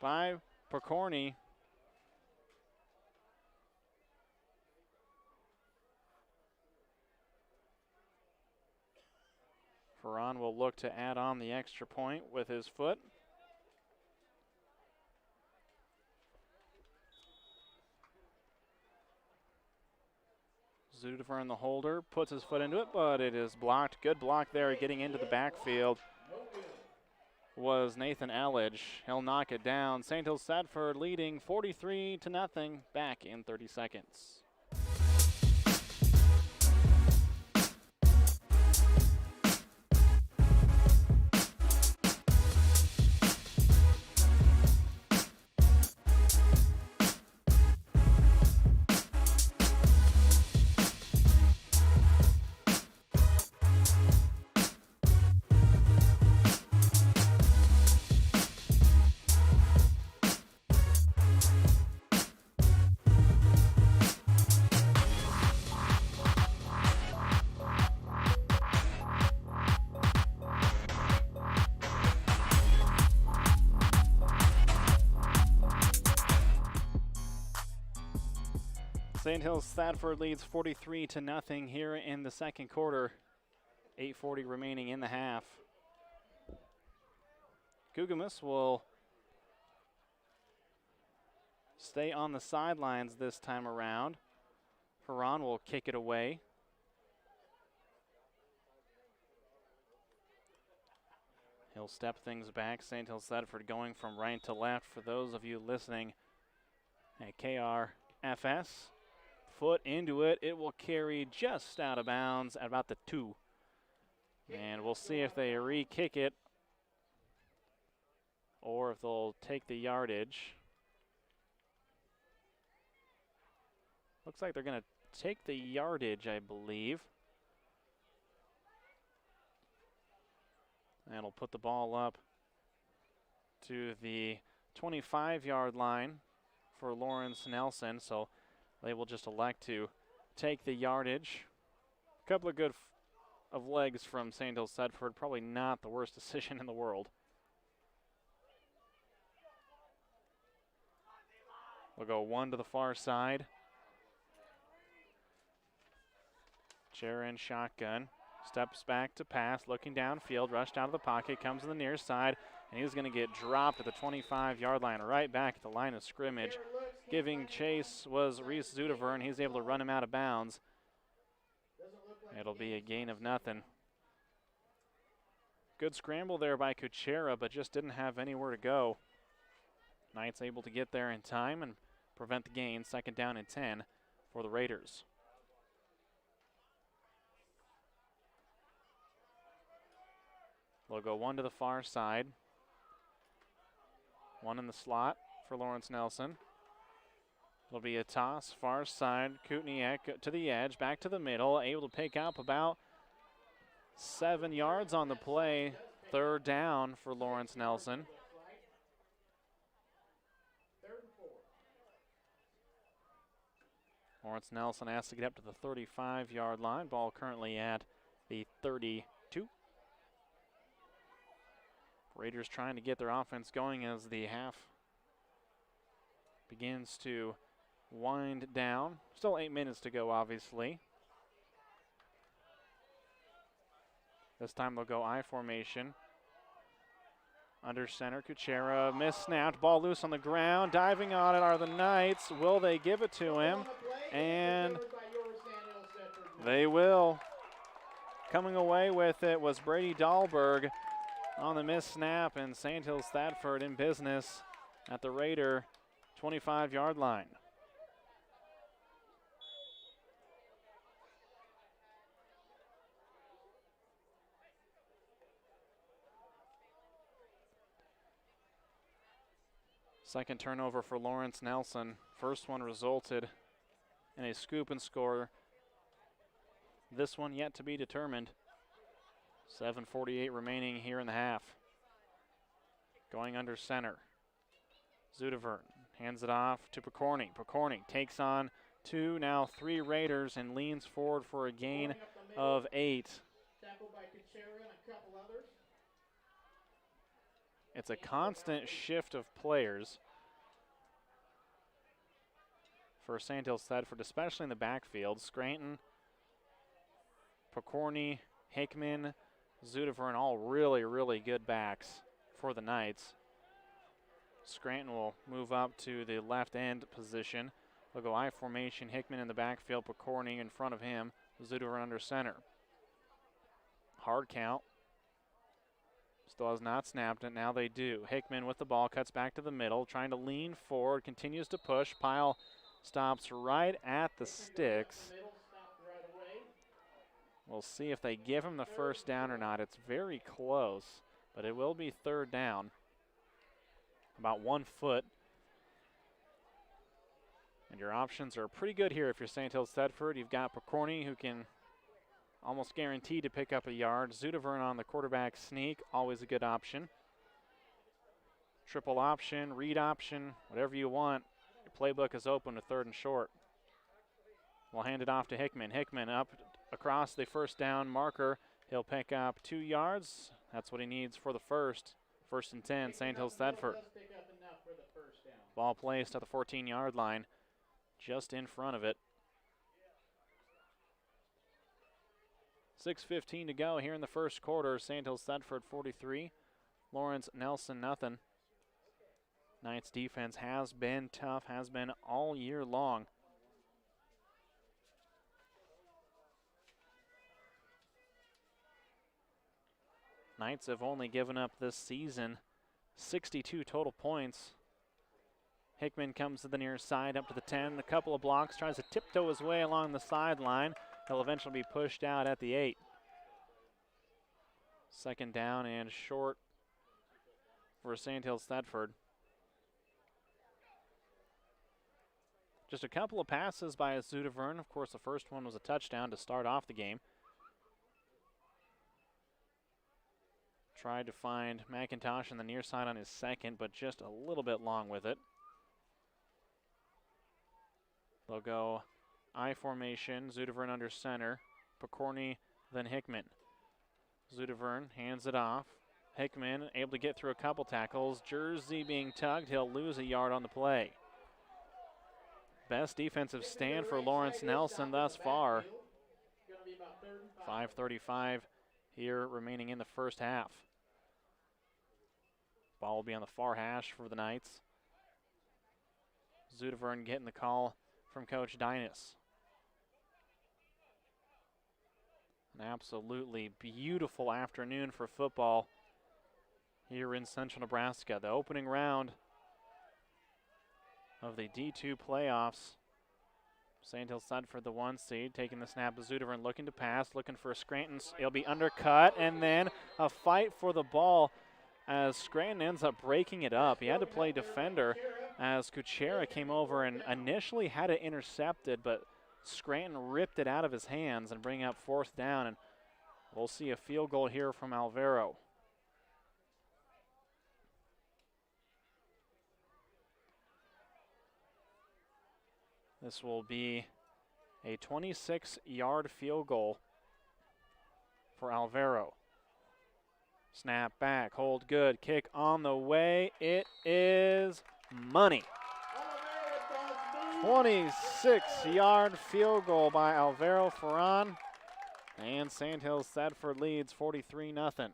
by Pokorny. Ferran will look to add on the extra point with his foot. Zudevern, the holder, puts his foot into it, but it is blocked. Good block there, getting into the backfield was Nathan Elledge. He'll knock it down. Sandhills Thedford leading 43-0. Back in 30 seconds. Sandhills Thedford leads 43-0 here in the second quarter. 8:40 remaining in the half. Gugamus will stay on the sidelines this time around. Haran will kick it away. He'll step things back. Sandhills Thedford going from right to left. For those of you listening at KRFS, foot into it. It will carry just out of bounds at about the 2. And we'll see if they re-kick it or if they'll take the yardage. Looks like they're going to take the yardage, I believe. And it'll put the ball up to the 25-yard line for Lawrence Nelson. So they will just elect to take the yardage. A couple of good of legs from Sandhills Thedford. Probably not the worst decision in the world. We'll go one to the far side. Jaron shotgun. Steps back to pass, looking downfield, rushed out of the pocket, comes to the near side, and he's going to get dropped at the 25-yard line, right back at the line of scrimmage. Giving chase was Reese Zudevern. He's able to run him out of bounds. It'll be a gain of nothing. Good scramble there by Kuchera, but just didn't have anywhere to go. Knights able to get there in time and prevent the gain. Second down and 10 for the Raiders. They'll go one to the far side. One in the slot for Lawrence Nelson. It'll be a toss, far side. Kutniak to the edge, back to the middle. Able to pick up about 7 yards on the play. Third down for Lawrence Nelson. Lawrence Nelson has to get up to the 35-yard line. Ball currently at the 32. Raiders trying to get their offense going as the half begins to wind down. Still 8 minutes to go, obviously. This time they'll go I formation. Under center, Kuchera, missed-snapped, ball loose on the ground. Diving on it are the Knights. Will they give it to him? And they will. Coming away with it was Brady Dahlberg on the missed snap, and Sandhills Thedford in business at the Raider 25-yard line. Second turnover for Lawrence Nelson. First one resulted in a scoop and score. This one yet to be determined. 7:48 remaining here in the half. Going under center. Zudevern hands it off to Picorni. Picorni takes on 2, now 3 Raiders and leans forward for a gain of 8. It's a constant shift of players for Sandhills Thedford, especially in the backfield. Scranton, Picorni, Hickman, Zudevern, all really, really good backs for the Knights. Scranton will move up to the left end position. They'll go I formation. Hickman in the backfield. Pokorny in front of him. Zudover under center. Hard count. Still has not snapped it. Now they do. Hickman with the ball. Cuts back to the middle. Trying to lean forward. Continues to push. Pyle stops right at the sticks. We'll see if they give him the first down or not. It's very close, but it will be third down. About 1 foot. And your options are pretty good here if you're Sandhills Thedford. You've got Pokorny, who can almost guaranteed to pick up a yard. Zudover on the quarterback sneak, always a good option. Triple option, read option, whatever you want. Your playbook is open to 3rd and short. We'll hand it off to Hickman. Hickman up across the first down marker. He'll pick up 2 yards. That's what he needs for the first. 1st and 10, Sandhills Thedford. Ball placed at the 14-yard line, just in front of it. 6:15 to go here in the first quarter. Sandhills Thedford 43, Lawrence Nelson nothing. Knights defense has been tough, has been all year long. Knights have only given up this season 62 total points. Hickman comes to the near side, up to the 10, a couple of blocks, tries to tiptoe his way along the sideline. He'll eventually be pushed out at the 8. 2nd down and short for Sandhills Thedford. Just a couple of passes by Zudover. Of course, the first one was a touchdown to start off the game. Tried to find McIntosh on the near side on his second, but just a little bit long with it. They'll go I formation, Zudover under center, Pokorny, then Hickman. Zudover hands it off. Hickman able to get through a couple tackles. Jersey being tugged, he'll lose a yard on the play. Best defensive stand for Lawrence Nelson thus far. 5:35 here remaining in the first half. Ball will be on the far hash for the Knights. Zudover getting the call from Coach Dinas. An absolutely beautiful afternoon for football here in Central Nebraska. The opening round of the D2 playoffs. Sandhills Thedford, the 1 seed, taking the snap of Zudover and looking to pass, looking for Scranton. It'll be undercut, and then a fight for the ball as Scranton ends up breaking it up. He had to play defender as Kuchera came over and initially had it intercepted, but Scranton ripped it out of his hands and bring up 4th down, and we'll see a field goal here from Alvaro. This will be a 26-yard field goal for Alvaro. Snap back, hold good, kick on the way. It is money. 26-yard field goal by Alvaro Ferran. And Sandhills Thedford leads 43-0.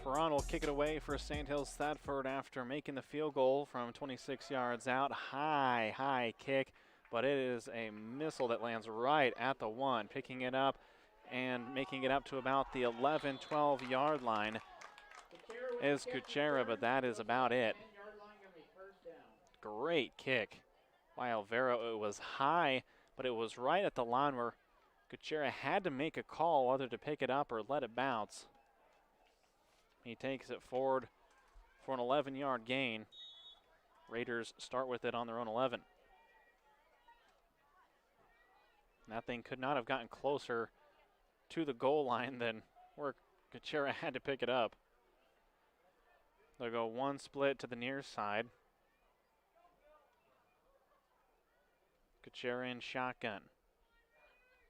Ferran will kick it away for Sandhills Thedford after making the field goal from 26 yards out. High kick, but it is a missile that lands right at the 1, picking it up and making it up to about the 11, 12-yard line is Kuchera, but that is about it. Great kick by Alvaro. It was high, but it was right at the line where Kuchera had to make a call whether to pick it up or let it bounce. He takes it forward for an 11-yard gain. Raiders start with it on their own 11. That thing could not have gotten closer to the goal line than where Kuchera had to pick it up. They'll go one split to the near side. Kuchera in shotgun.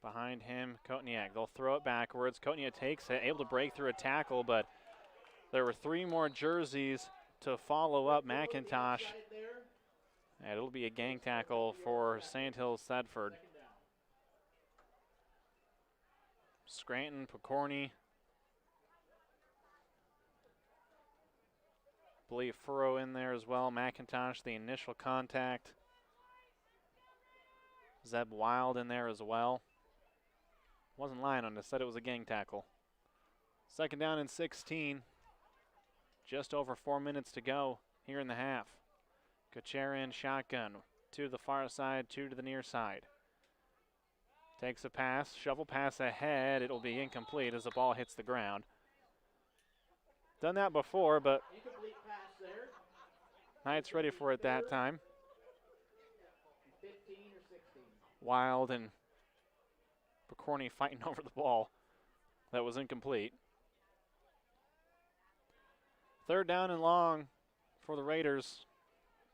Behind him, Kotniak. They'll throw it backwards. Kotniak takes it, able to break through a tackle, but there were 3 more jerseys to follow up McIntosh. And it'll be a gang tackle for Sandhills Thedford. Scranton, Pokorny. Believe Furrow in there as well. McIntosh, the initial contact. Zeb Wild in there as well. Wasn't lying on this, said it was a gang tackle. 2nd down and 16. Just over 4 minutes to go here in the half. Kuchera in shotgun. 2 to the far side, 2 to the near side. Takes a pass, shovel pass ahead. It'll be incomplete as the ball hits the ground. Done that before, but Incomplete pass there. Knight's ready for it that time. 15 or 16. Wild and Pokorny fighting over the ball. That was incomplete. 3rd down and long for the Raiders.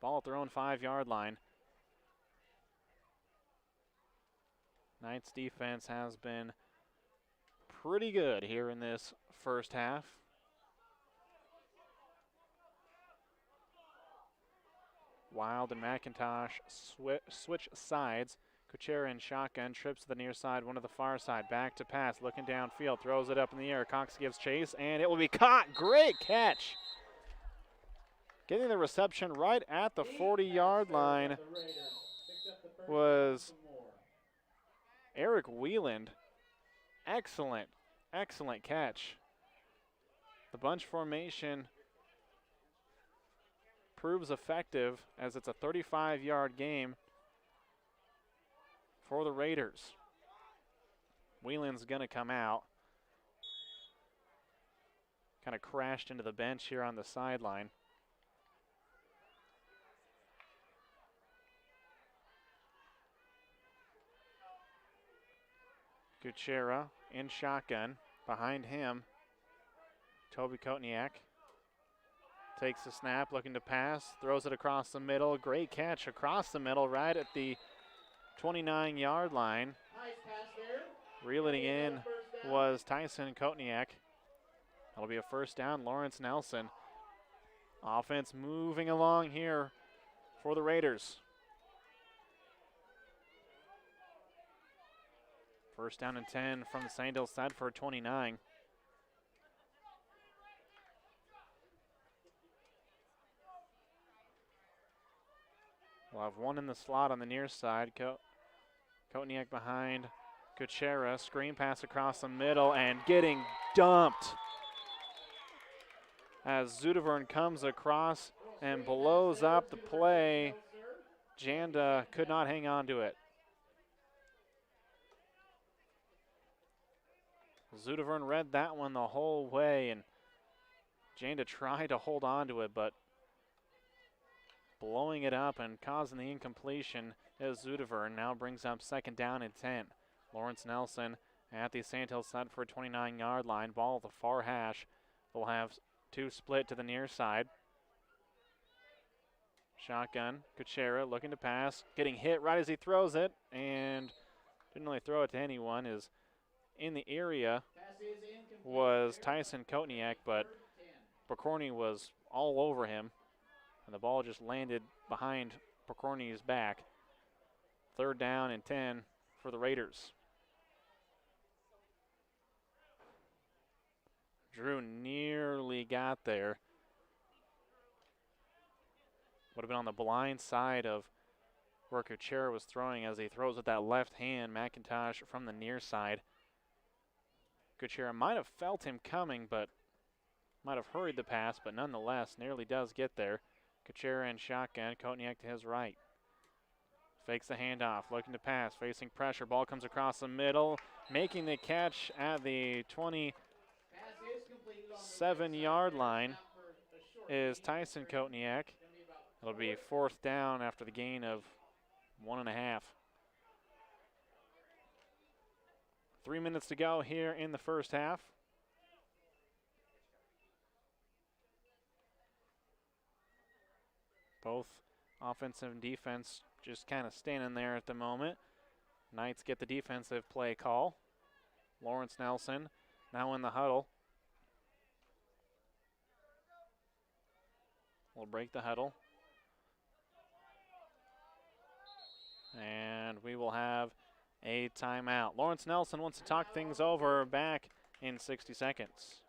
Ball at their own 5-yard line. Knight's defense has been pretty good here in this first half. Wild and McIntosh switch sides. Kuchera in shotgun, trips to the near side, one to the far side, back to pass, looking downfield, throws it up in the air. Cox gives chase, and it will be caught. Great catch. Getting the reception right at the 40-yard line was Eric Wieland. Excellent, excellent catch. The bunch formation proves effective as it's a 35-yard game for the Raiders. Wieland's going to come out. Kind of crashed into the bench here on the sideline. Kuchera in shotgun. Behind him, Toby Kotniak. Takes the snap, looking to pass, throws it across the middle. Great catch across the middle, right at the 29-yard line. Nice pass there. Reeling in was Tyson Kotniak. That'll be a 1st down. Lawrence Nelson. Offense moving along here for the Raiders. 1st down and 10 from the Sandhills Thedford 29. We'll have one in the slot on the near side. Kotniak behind Kuchera. Screen pass across the middle and getting dumped as Zudavern comes across and blows up the play. Janda could not hang on to it. Zudavern read that one the whole way, and Janda tried to hold on to it, but blowing it up and causing the incompletion is Zudavern. Now brings up 2nd down and 10. Lawrence Nelson at the Sandhills Thedford 29-yard line. Ball at the far hash. They'll have 2 split to the near side. Shotgun, Kuchera looking to pass, getting hit right as he throws it, and didn't really throw it to anyone. Is in the area was Tyson Kotniak, but Pokorny was all over him, and the ball just landed behind Pokorny's back. 3rd down and 10 for the Raiders. Drew nearly got there. Would have been on the blind side of where Kuchera was throwing as he throws with that left hand. McIntosh from the near side. Kuchera might have felt him coming, but might have hurried the pass, but nonetheless nearly does get there. Kuchera in shotgun, Kotniak to his right. Fakes the handoff, looking to pass, facing pressure. Ball comes across the middle, making the catch at the 27-yard line is Tyson Kotniak. It'll be 4th down after the gain of 1.5. 3 minutes to go here in the first half. Both offense and defense just kind of standing there at the moment. Knights get the defensive play call. Lawrence Nelson now in the huddle. We'll break the huddle. And we will have a timeout. Lawrence Nelson wants to talk things over back in 60 seconds.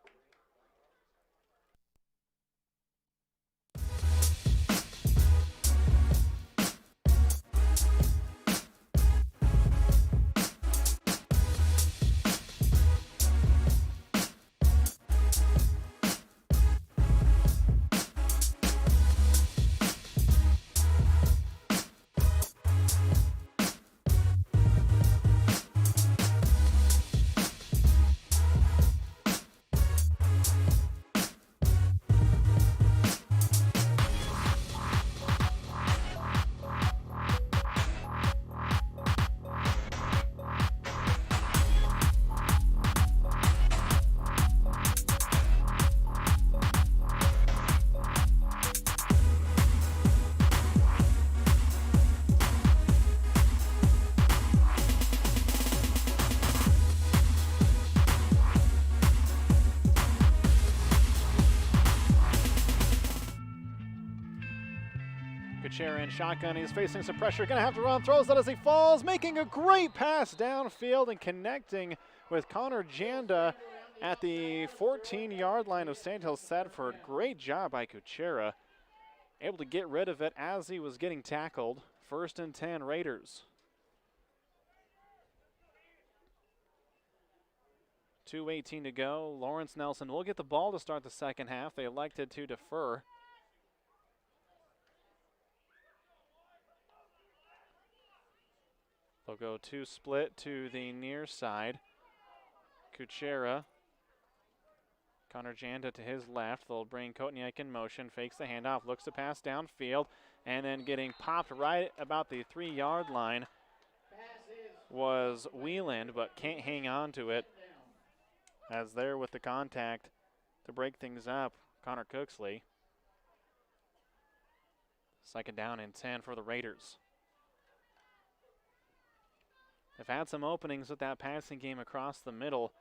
Kuchera in shotgun. He's facing some pressure. Going to have to run. Throws that as he falls. Making a great pass downfield and connecting with Connor Janda at the 14-yard line of Sandhills Thedford. Great job by Kuchera. Able to get rid of it as he was getting tackled. 1st and 10 Raiders. 2:18 to go. Lawrence Nelson will get the ball to start the second half. They elected to defer. They'll go 2 split to the near side. Kuchera. Connor Janda to his left. They'll bring Kotniak in motion. Fakes the handoff. Looks to pass downfield. And then getting popped right about the 3-yard line was Wieland, but can't hang on to it. As there with the contact to break things up, Connor Cooksley. 2nd down and 10 for the Raiders. They've had some openings with that passing game across the middle.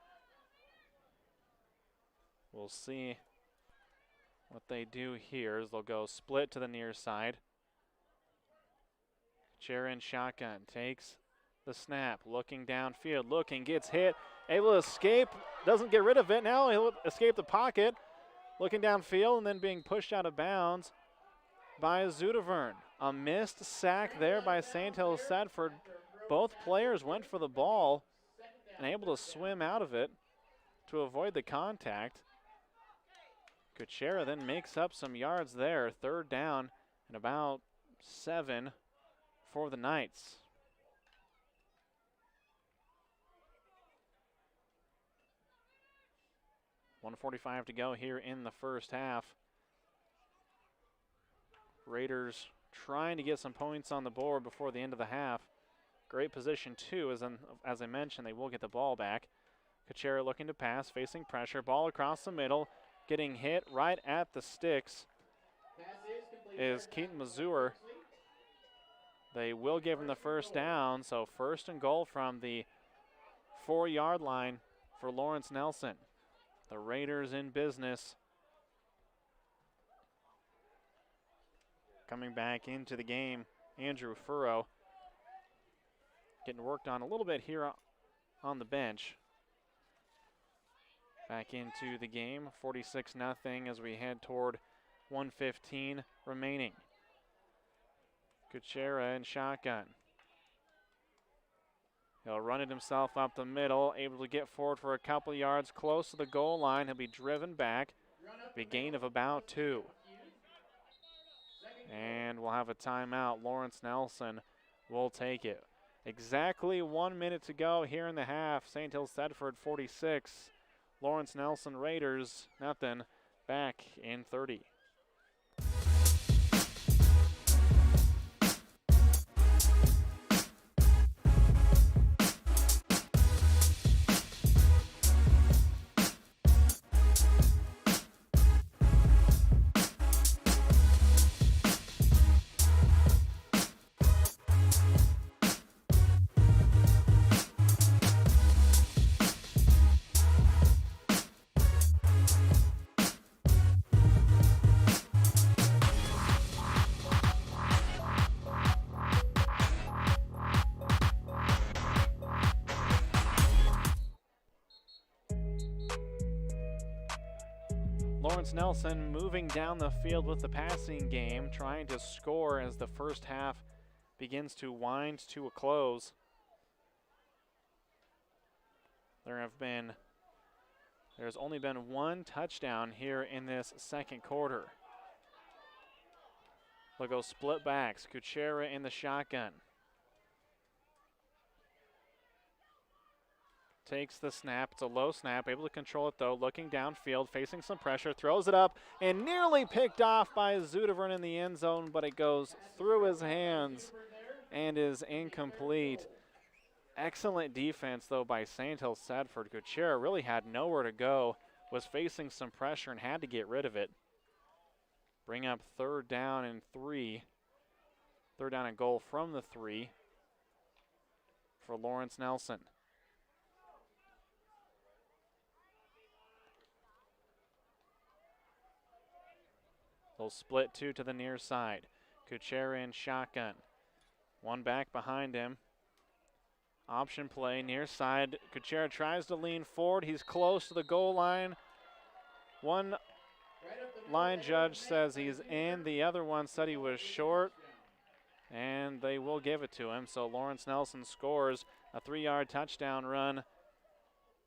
We'll see what they do here as they'll go split to the near side. Sharon shotgun takes the snap, looking downfield, gets hit, able to escape, doesn't get rid of it. Now he'll escape the pocket, looking downfield and then being pushed out of bounds by Zudavern. A missed sack there by Sandhills Thedford. Both players went for the ball and able to swim out of it to avoid the contact. Kuchera then makes up some yards there. 3rd down and about 7 for the Knights. .145 to go here in the first half. Raiders trying to get some points on the board before the end of the half. Great position too, as I mentioned, they will get the ball back. Kuchera looking to pass, facing pressure, ball across the middle, getting hit right at the sticks is Keaton Mazur. They will give him the 1st down, so 1st and goal from the 4-yard line for Lawrence Nelson. The Raiders in business. Coming back into the game, Andrew Furrow. Getting worked on a little bit here on the bench. Back into the game, 46-0 as we head toward 1:15 remaining. Kuchera in shotgun. He'll run it himself up the middle, able to get forward for a couple yards close to the goal line. He'll be driven back, be a gain of about 2. And we'll have a timeout. Lawrence Nelson will take it. Exactly 1 minute to go here in the half. Sandhills Thedford 46. Lawrence Nelson Raiders nothing. Back in 30. Lawrence Nelson moving down the field with the passing game, trying to score as the first half begins to wind to a close. There's only been one touchdown here in this second quarter. They'll go split backs. Kuchera in the shotgun. Takes the snap. It's a low snap. Able to control it, though. Looking downfield, facing some pressure. Throws it up and nearly picked off by Zudevern in the end zone, but it goes through his hands and is incomplete. Excellent defense, though, by Sandhills Thedford. Kuchera really had nowhere to go, was facing some pressure and had to get rid of it. Bring up 3rd down and 3. 3rd down and goal from the 3 for Lawrence Nelson. They'll split 2 to the near side. Kuchera in shotgun. One back behind him. Option play, near side. Kuchera tries to lean forward. He's close to the goal line. One line judge says he's in. The other one said he was short. And they will give it to him. So Lawrence Nelson scores a 3-yard touchdown run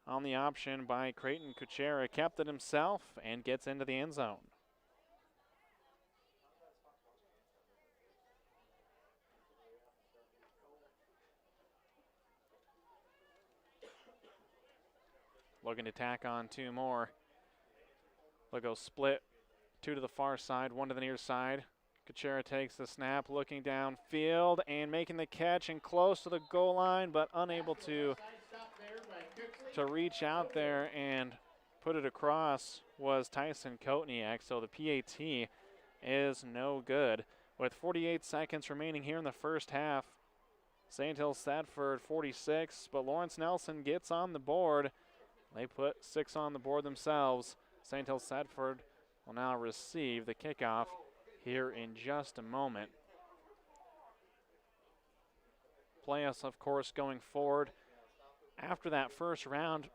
on the option by Creighton. Kuchera kept it himself and gets into the end zone. Looking to tack on 2 more. They'll go split 2 to the far side, 1 to the near side. Kuchera takes the snap, looking downfield and making the catch and close to the goal line, but unable to reach out there and put it across was Tyson Kotniak. So the PAT is no good. With 48 seconds remaining here in the first half, Sandhills Thedford 46, but Lawrence Nelson gets on the board. They put 6 on the board themselves. Sandhills Thedford will now receive the kickoff here in just a moment. Playoffs, of course, going forward. After that first round,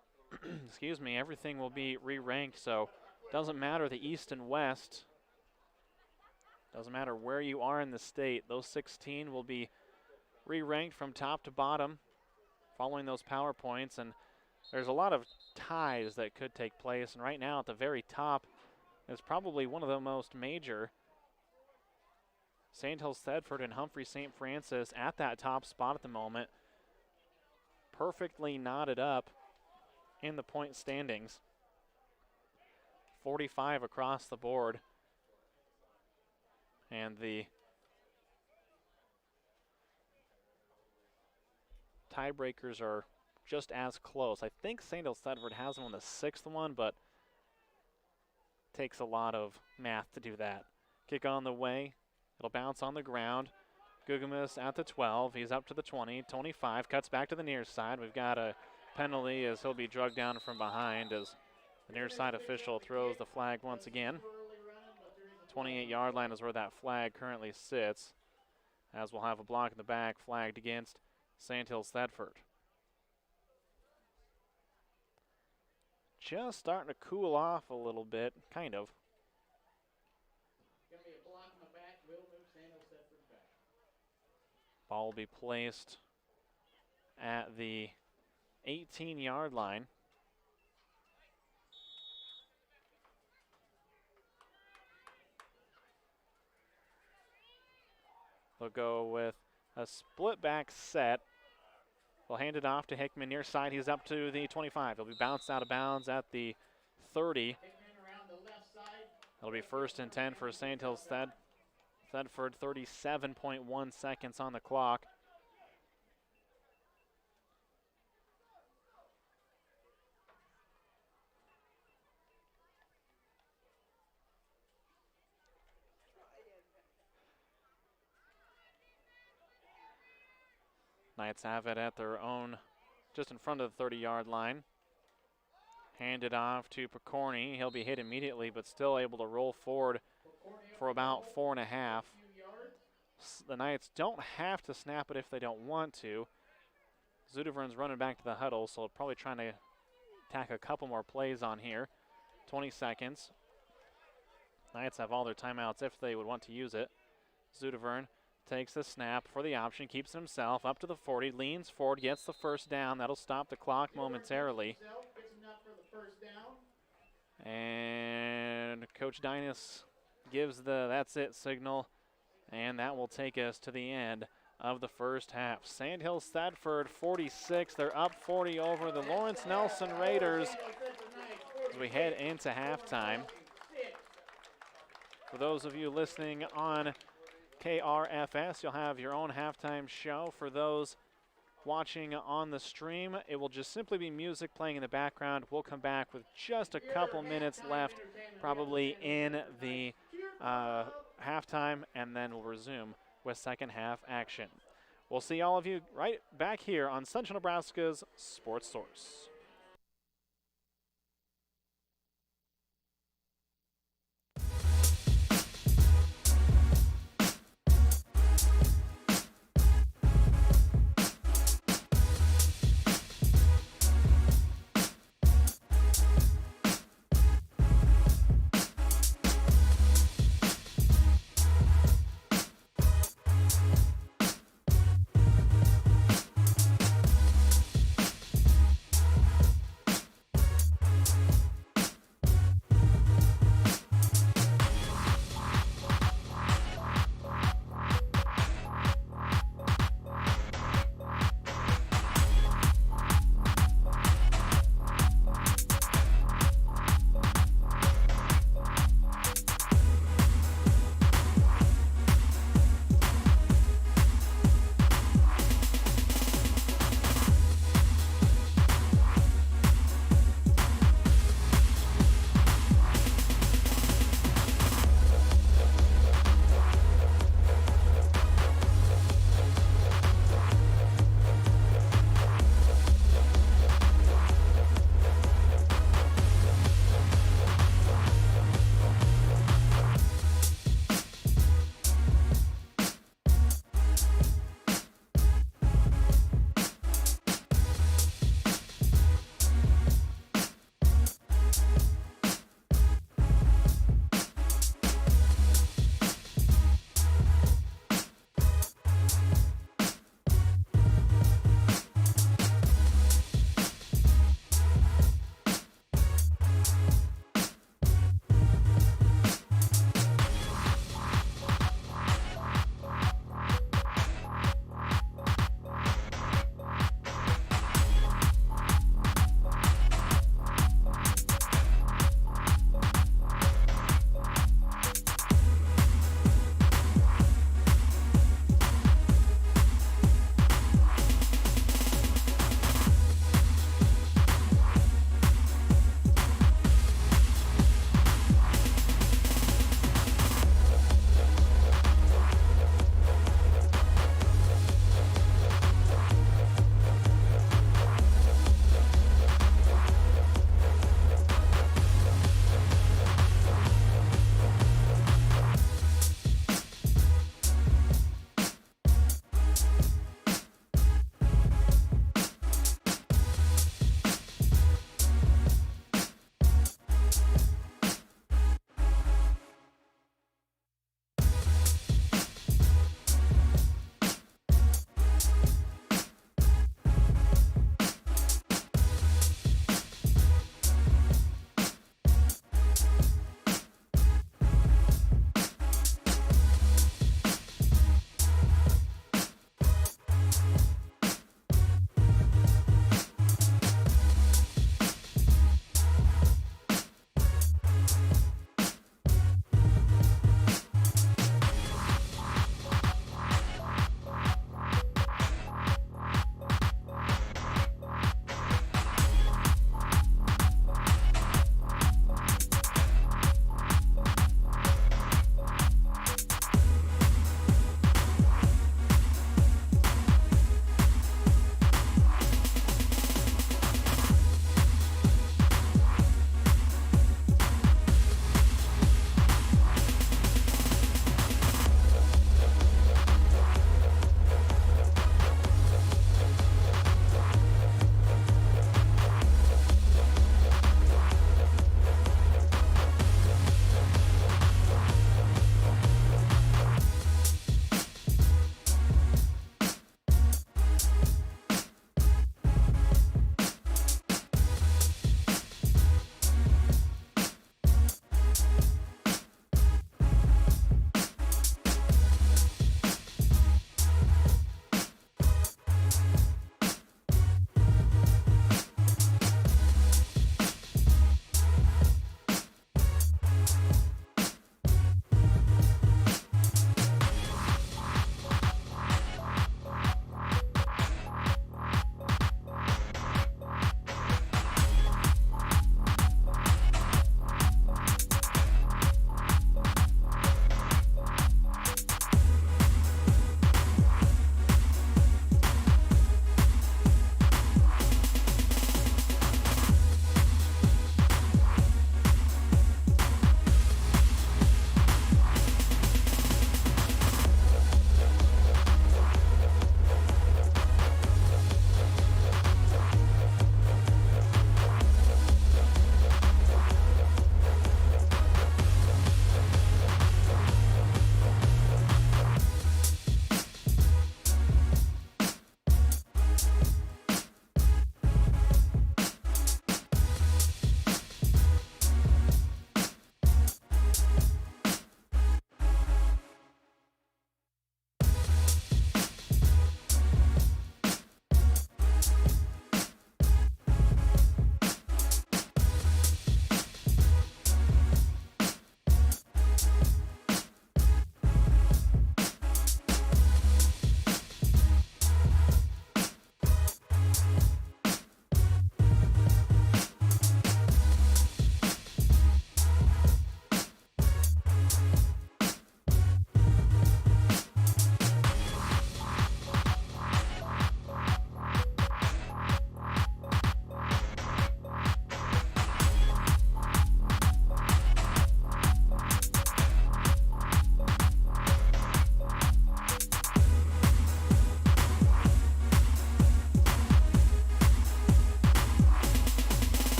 excuse me, everything will be re-ranked, so doesn't matter the East and West. Doesn't matter where you are in the state. Those 16 will be re-ranked from top to bottom following those power points, and there's a lot of ties that could take place, and right now at the very top is probably one of the most major. Sandhills Thedford and Humphrey St. Francis at that top spot at the moment, perfectly knotted up in the point standings. 45 across the board, and the tiebreakers are just as close. I think Sandhills Thedford has them on the 6th one, but takes a lot of math to do that. Kick on the way. It'll bounce on the ground. Gugamus at the 12. He's up to the 20, 25. Cuts back to the near side. We've got a penalty as he'll be drugged down from behind as the near side official throws the flag once again. 28-yard line is where that flag currently sits, as we'll have a block in the back flagged against Sandhills Thedford. Just starting to cool off a little bit, kind of. Going to be a block in the back. Will move Sandhills Thedford back. Ball will be placed at the 18-yard line. They'll go with a split back set. They'll hand it off to Hickman near side. He's up to the 25. He'll be bounced out of bounds at the 30. It'll be 1st and 10 for Sandhills. Thedford, 37.1 seconds on the clock. Knights have it at their own, just in front of the 30-yard line. Hand it off to Picorni. He'll be hit immediately, but still able to roll forward for about 4.5. The Knights don't have to snap it if they don't want to. Zudevern's running back to the huddle, so probably trying to tack a couple more plays on here. 20 seconds. Knights have all their timeouts if they would want to use it. Zudevern takes the snap for the option, keeps it himself up to the 40, leans forward, gets the 1st down. That'll stop the clock momentarily. And Coach Dinas gives the "that's it" signal, and that will take us to the end of the first half. Sandhills Thedford 46. They're up 40 over the Lawrence Nelson Raiders as we head into halftime. For those of you listening on KRFS, you'll have your own halftime show. For those watching on the stream, it will just simply be music playing in the background. We'll come back with just a couple minutes left, probably in the halftime, and then we'll resume with second half action. We'll see all of you right back here on Central Nebraska's Sports Source.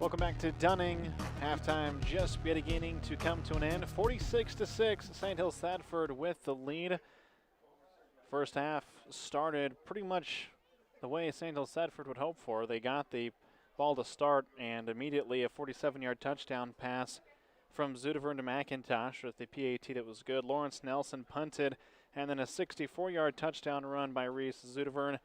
Welcome back to Dunning. Halftime just beginning to come to an end. 46-6, Sandhills Thedford with the lead. First half started pretty much the way Sandhills Thedford would hope for. They got the ball to start, and immediately a 47-yard touchdown pass from Zudevern to McIntosh with the PAT that was good. Lawrence Nelson punted, and then a 64-yard touchdown run by Reese Zudevern.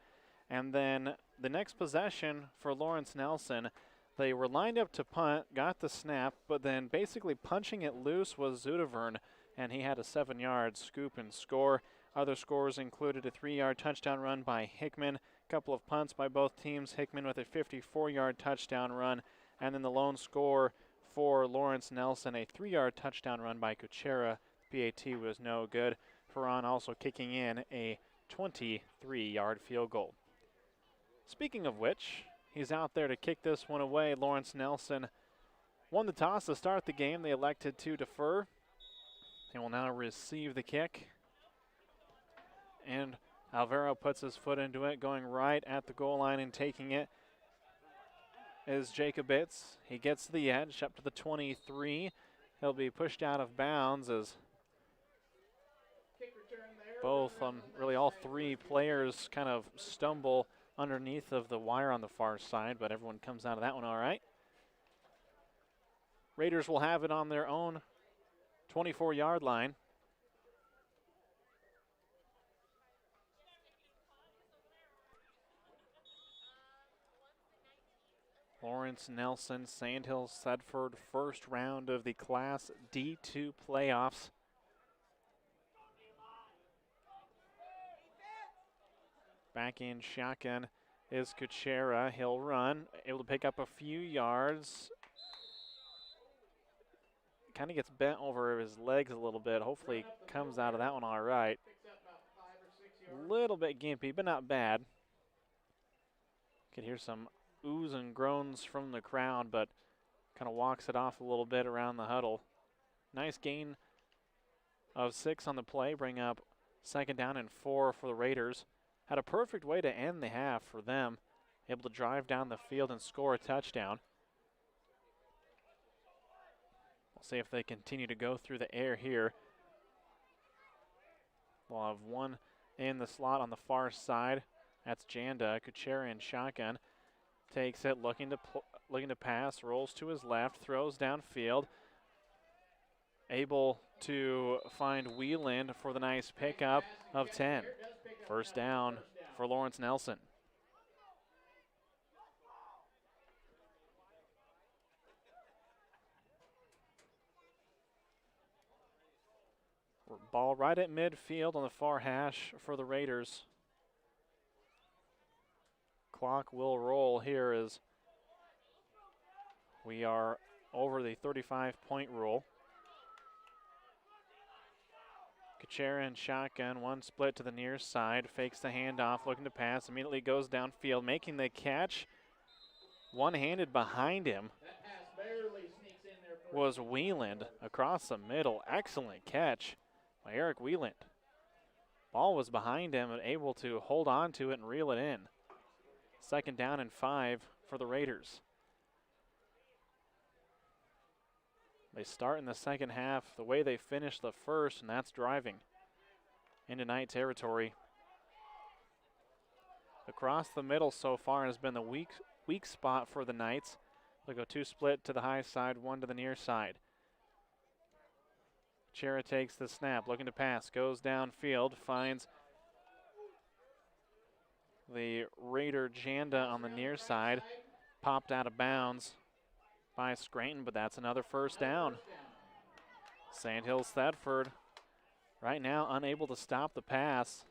And then the next possession for Lawrence Nelson, they were lined up to punt, got the snap, but then basically punching it loose was Zudevern, and he had a 7-yard scoop and score. Other scores included a 3-yard touchdown run by Hickman, a couple of punts by both teams, Hickman with a 54-yard touchdown run, and then the lone score for Lawrence Nelson, a 3-yard touchdown run by Kuchera. PAT was no good. Ferran also kicking in a 23-yard field goal. Speaking of which, he's out there to kick this one away. Lawrence Nelson won the toss to start the game. They elected to defer. He will now receive the kick. And Alvaro puts his foot into it, going right at the goal line and taking it is Jacob Bitts. He gets to the edge up to the 23. He'll be pushed out of bounds as both, really all three players kind of stumble underneath of the wire on the far side, but everyone comes out of that one all right. Raiders will have it on their own 24-yard line. Lawrence Nelson, Sandhills Thedford, first round of the Class D2 playoffs. Back in shotgun is Kuchera. He'll run, able to pick up a few yards. Kind of gets bent over his legs a little bit. Hopefully comes out of that one all right. A little bit gimpy, but not bad. Could hear some oohs and groans from the crowd, but kind of walks it off a little bit around the huddle. Nice gain of 6 on the play, bring up 2nd down and 4 for the Raiders. Had a perfect way to end the half for them, able to drive down the field and score a touchdown. We'll see if they continue to go through the air here. We'll have one in the slot on the far side. That's Janda. Kuchera in shotgun. Takes it, looking to pass, rolls to his left, throws downfield. Able to find Wieland for the nice pickup of 10. First down for Lawrence Nelson. Ball right at midfield on the far hash for the Raiders. Clock will roll here as we are over the 35-point rule. Kuchera in shotgun, one split to the near side, fakes the handoff, looking to pass, immediately goes downfield, making the catch. One-handed behind him was Wieland across the middle. Excellent catch by Eric Wieland. Ball was behind him and able to hold on to it and reel it in. 2nd down and 5 for the Raiders. They start in the second half the way they finished the first, and that's driving into night territory. Across the middle so far has been the weak spot for the Knights. They'll go 2 split to the high side, 1 to the near side. Chera takes the snap, looking to pass, goes downfield, finds the Raider Janda on the near side, popped out of bounds by Scranton, but that's another first down. Sandhills Thedford right now unable to stop the pass.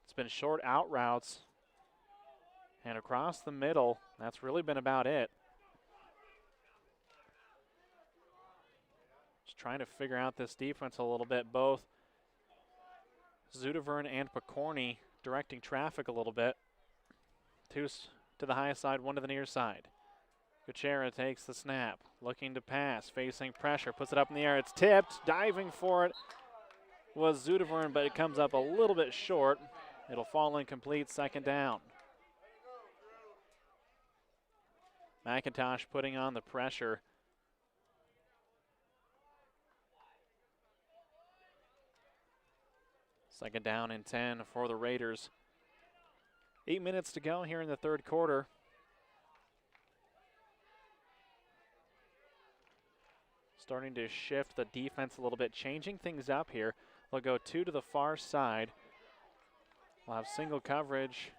It's been short out routes, and across the middle, that's really been about it. Just trying to figure out this defense a little bit. Both Zudevern and Picorni directing traffic a little bit. 2 to the high side, 1 to the near side. Kuchera takes the snap, looking to pass, facing pressure, puts it up in the air. It's tipped, diving for it was Zudevern, but it comes up a little bit short. It'll fall incomplete, 2nd down. McIntosh putting on the pressure. Second down and 10 for the Raiders. 8 minutes to go here in the third quarter. Starting to shift the defense a little bit, changing things up here. They'll go 2 to the far side. We'll have single coverage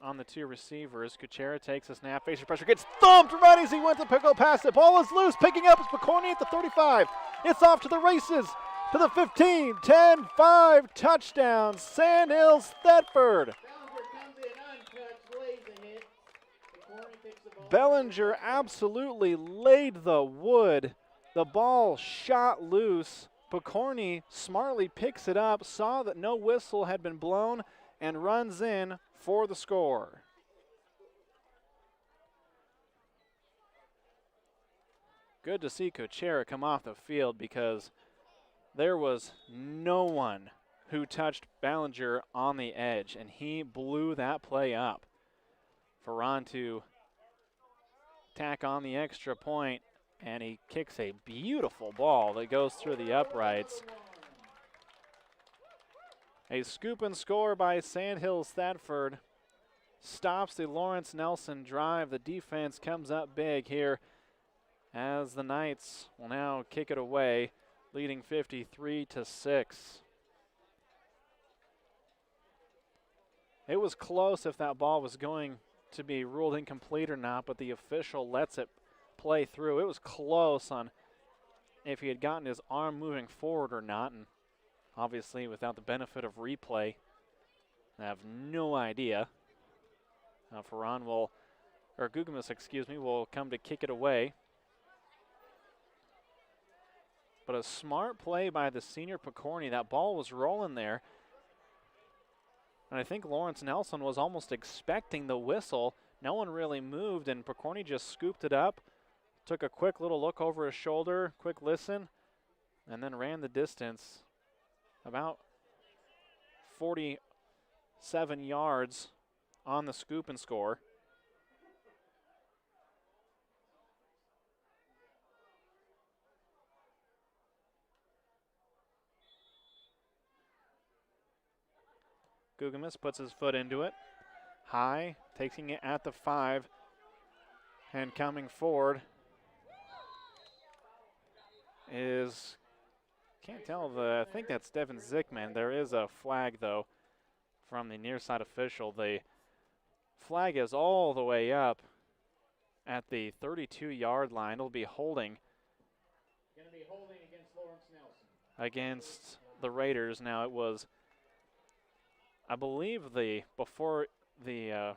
on the 2 receivers. Kuchera takes a snap, faces pressure, gets thumped right as he went to pick up past it. Ball is loose, picking up is McCorney at the 35. It's off to the races, to the 15, 10, 5, touchdown, Sandhills, Thedford. Bellinger absolutely laid the wood. The ball shot loose. Picorni smartly picks it up, saw that no whistle had been blown, and runs in for the score. Good to see Kuchera come off the field because there was no one who touched Bellinger on the edge, and he blew that play up. Ferran to tack on the extra point, and he kicks a beautiful ball that goes through the uprights. A scoop and score by Sandhills Thedford stops the Lawrence Nelson drive. The defense comes up big here as the Knights will now kick it away, leading 53-6. It was close if that ball was going to be ruled incomplete or not, but the official lets it play through. It was close on if he had gotten his arm moving forward or not, and obviously without the benefit of replay, I have no idea. Ferran will, or Gugamus, excuse me, will come to kick it away. But a smart play by the senior Picorni. That ball was rolling there. And I think Lawrence Nelson was almost expecting the whistle. No one really moved, and Picorni just scooped it up, took a quick little look over his shoulder, quick listen, and then ran the distance about 47 yards on the scoop and score. Gugamus puts his foot into it. High, taking it at the 5, and coming forward is, can't tell, I think that's Devin Zickman. There is a flag, though, from the near side official. The flag is all the way up at the 32-yard line. It'll be holding. Going to be holding against Lawrence Nelson. Against the Raiders. Now it was, I believe, before the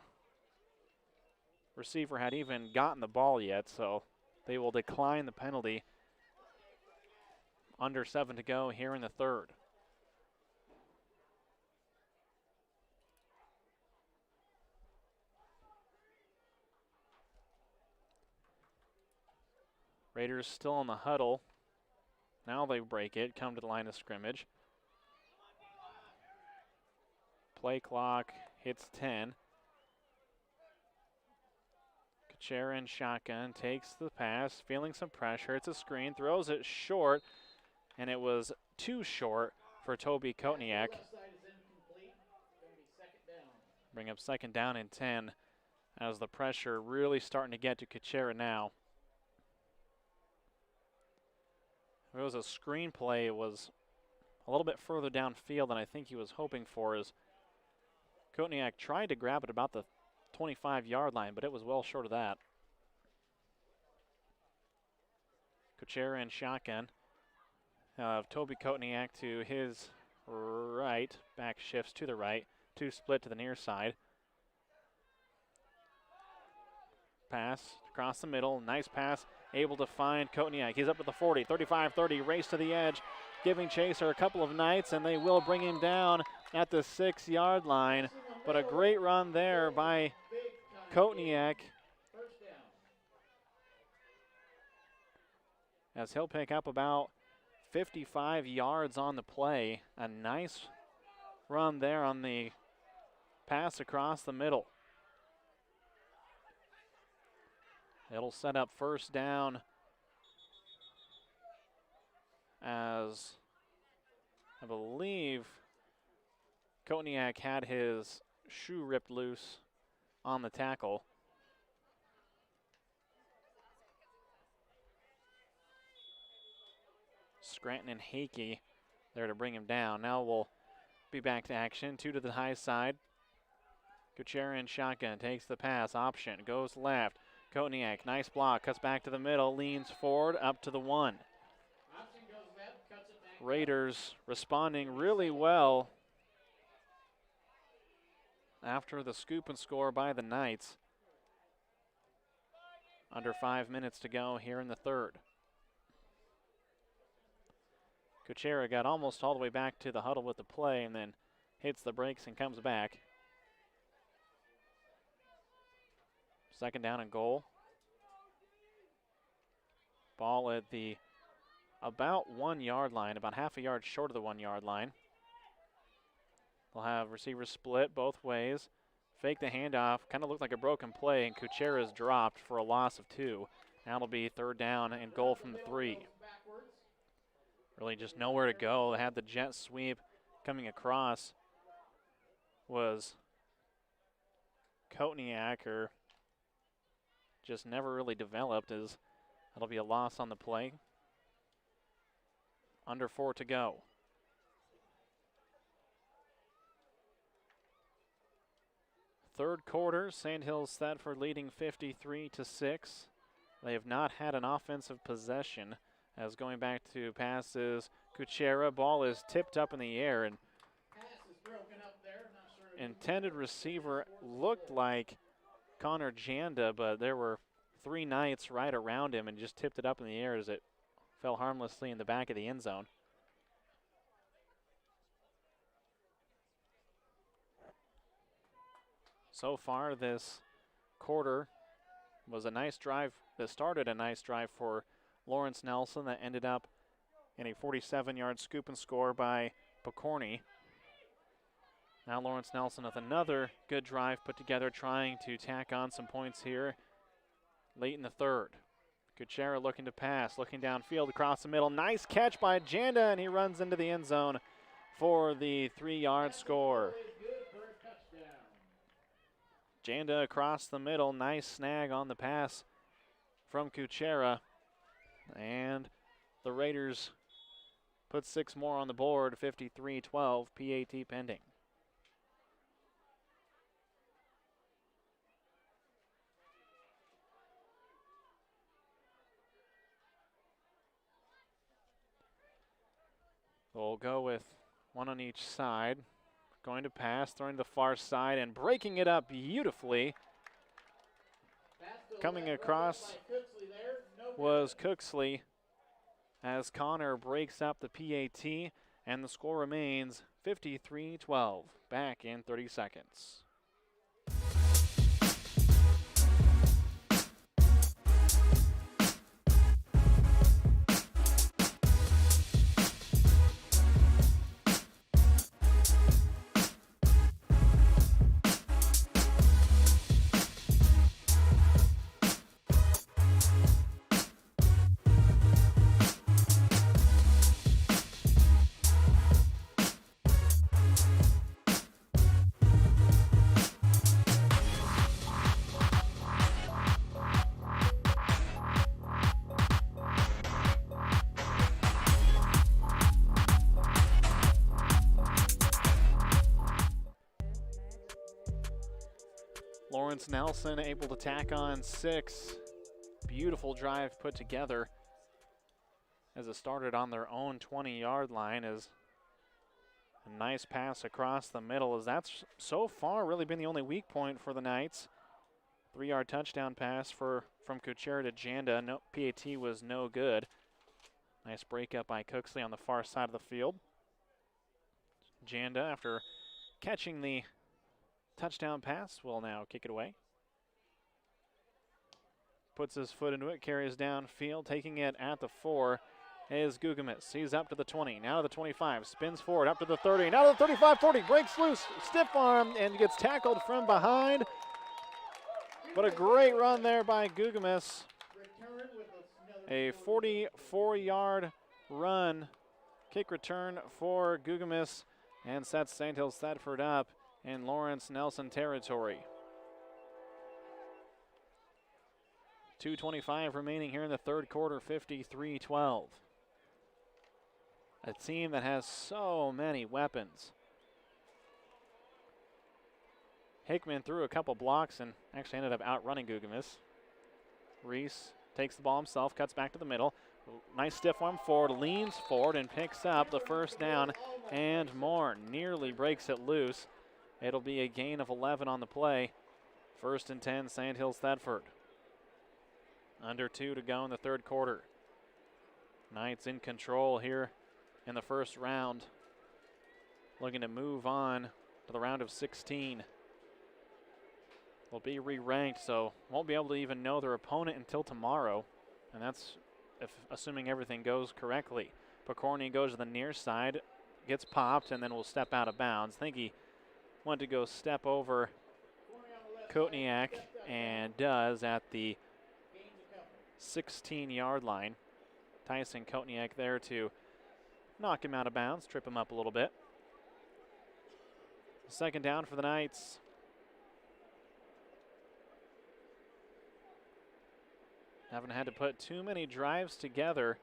receiver had even gotten the ball yet, so they will decline the penalty. Under 7 to go here in the third. Raiders still in the huddle. Now they break it, come to the line of scrimmage. Play clock hits 10. Kuchera in shotgun, takes the pass, feeling some pressure. It's a screen, throws it short, and it was too short for Toby Kotniak. Bring up second down and 10 as the pressure really starting to get to Kuchera now. If it was a screen play, it was a little bit further downfield than I think he was hoping for, as Kotniak tried to grab it about the 25-yard line, but it was well short of that. Kuchera in shotgun. Toby Kotniak to his right. Back shifts to the right. 2 split to the near side. Pass across the middle. Nice pass. Able to find Kotniak. He's up to the 40. 35-30. Race to the edge. Giving Chaser a couple of Knights, and they will bring him down at the 6-yard line. But a great run there by Kotniak, as he'll pick up about 55 yards on the play. A nice run there on the pass across the middle. It'll set up first down as I believe Kotniak had his shoe ripped loose on the tackle. Scranton and Hakey there to bring him down. Now we'll be back to action. 2 to the high side. Kuchera in shotgun, takes the pass, option, goes left. Kotniak, nice block, cuts back to the middle, leans forward, up to the 1. Raiders responding really well after the scoop and score by the Knights. Under 5 minutes to go here in the third. Kuchera got almost all the way back to the huddle with the play and then hits the brakes and comes back. Second down and goal. Ball at the about 1 yard line, about half a yard short of the 1 yard line. They'll have receivers split both ways. Fake the handoff, kind of looked like a broken play, and Kuchera's dropped for a loss of 2. Now it'll be third down and goal from the 3. Really just nowhere to go. They had the jet sweep coming across. Was Kotniak, or just never really developed, as it'll be a loss on the play. Under 4 to go. Third quarter, Sandhills Thedford leading 53-6. They have not had an offensive possession, as going back to passes. Kuchera, ball is tipped up in the air, and intended receiver looked like Connor Janda, but there were 3 Knights right around him and just tipped it up in the air as it fell harmlessly in the back of the end zone. So far this quarter was a nice drive that started a nice drive for Lawrence Nelson that ended up in a 47-yard scoop and score by Pokorny. Now Lawrence Nelson with another good drive put together, trying to tack on some points here late in the third. Kuchera looking to pass, looking downfield across the middle. Nice catch by Janda, and he runs into the end zone for the 3-yard score. Janda across the middle, nice snag on the pass from Kuchera. And the Raiders put 6 more on the board, 53-12, PAT pending. We'll go with 1 on each side. Going to pass, throwing to the far side and breaking it up beautifully. Coming across was Cooksley as Connor breaks up the PAT, and the score remains 53-12. Back in 30 seconds. Lawrence Nelson able to tack on 6. Beautiful drive put together as it started on their own 20-yard line. As a nice pass across the middle, as that's so far really been the only weak point for the Knights. 3-yard touchdown pass from Kuchera to Janda. No, PAT was no good. Nice breakup by Cooksley on the far side of the field. Janda, after catching the touchdown pass, will now kick it away. Puts his foot into it, carries downfield, taking it at the 4 is Gugamis. He's up to the 20, now to the 25, spins forward, up to the 30, now to the 35, 40, breaks loose, stiff arm, and gets tackled from behind. But a great run there by Gugamis. Return with another A 44-yard run, kick return for Gugamis, and sets Sandhills Thedford up in Lawrence Nelson territory. 2:25 remaining here in the third quarter, 53-12. A team that has so many weapons. Hickman threw a couple blocks and actually ended up outrunning Gugamis. Reese takes the ball himself, cuts back to the middle. Nice stiff arm forward, leans forward and picks up the first down and more. Nearly breaks it loose. It'll be a gain of 11 on the play. 1st and 10, Sandhills Thedford. Under 2 to go in the third quarter. Knights in control here in the first round. Looking to move on to the round of 16. Will be re-ranked, so won't be able to even know their opponent until tomorrow. And that's assuming everything goes correctly. Pokorny goes to the near side, gets popped, and then will step out of bounds. I think he wanted to go step over Kotniak and does at the 16-yard line. Tyson Kotniak there to knock him out of bounds, trip him up a little bit. 2nd down for the Knights. Haven't had to put too many drives together.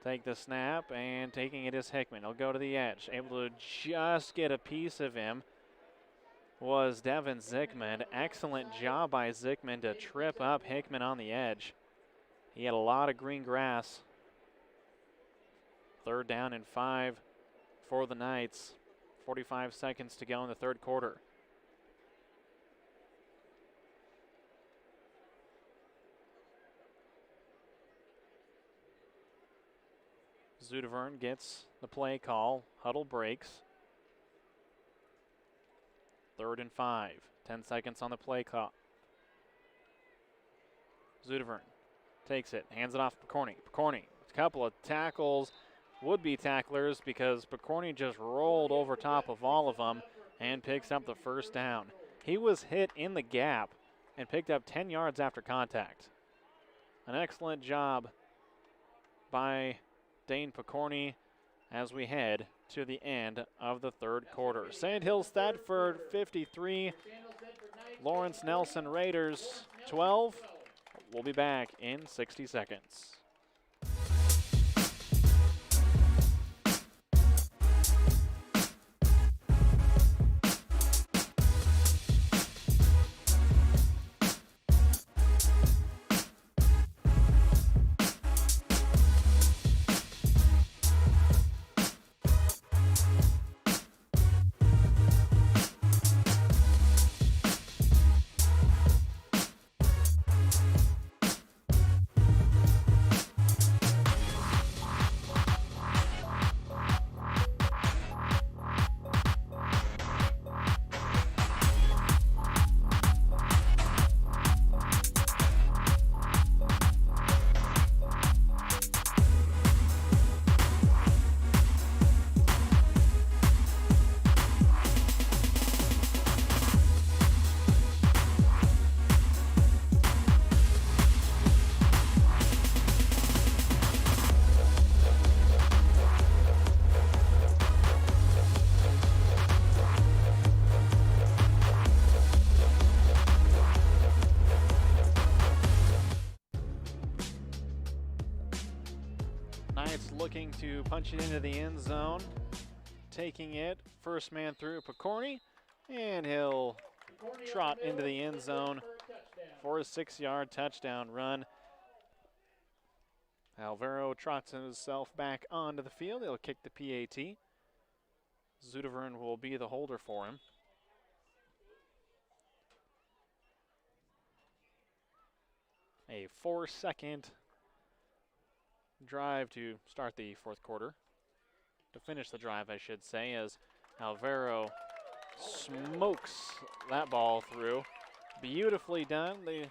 Take the snap, and taking it is Hickman. He'll go to the edge. Able to just get a piece of him was Devin Zickman. Excellent job by Zickman to trip up Hickman on the edge. He had a lot of green grass. 3rd down and 5 for the Knights. 45 seconds to go in the third quarter. Zudevern gets the play call. Huddle breaks. 3rd and 5. 10 seconds on the play clock. Zudevern takes it, hands it off to Pokorny. Pokorny, a couple of tackles, would-be tacklers, because Pokorny just rolled over top of all of them and picks up the first down. He was hit in the gap and picked up 10 yards after contact. An excellent job by Dane Pokorny as we head to the end of the third quarter. Sandhills Thedford 53, Lawrence Nelson Raiders 12. We'll be back in 60 seconds. Looking to punch it into the end zone. Taking it, first man through, Pokorny, and he'll trot into the end zone for a 6-yard touchdown run. Alvaro trots himself back onto the field. He'll kick the PAT. Zudevern will be the holder for him. A 4-second drive to start the fourth quarter. To finish the drive, I should say, as Alvaro smokes that ball through. Beautifully done. The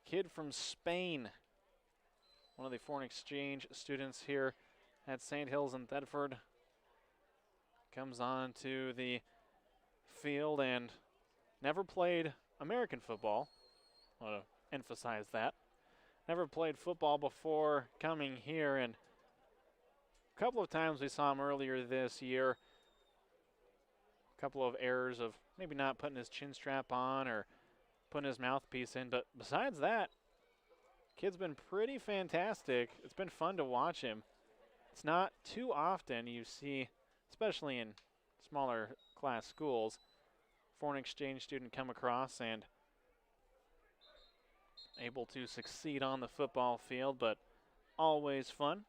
kid from Spain, one of the foreign exchange students here at Sandhills and Thedford, comes on to the field and never played American football. I want to emphasize that. Never played football before coming here, and a couple of times we saw him earlier this year. A couple of errors of maybe not putting his chin strap on or putting his mouthpiece in, but besides that, kid's been pretty fantastic. It's been fun to watch him. It's not too often you see, especially in smaller class schools, foreign exchange student come across and able to succeed on the football field, but always fun.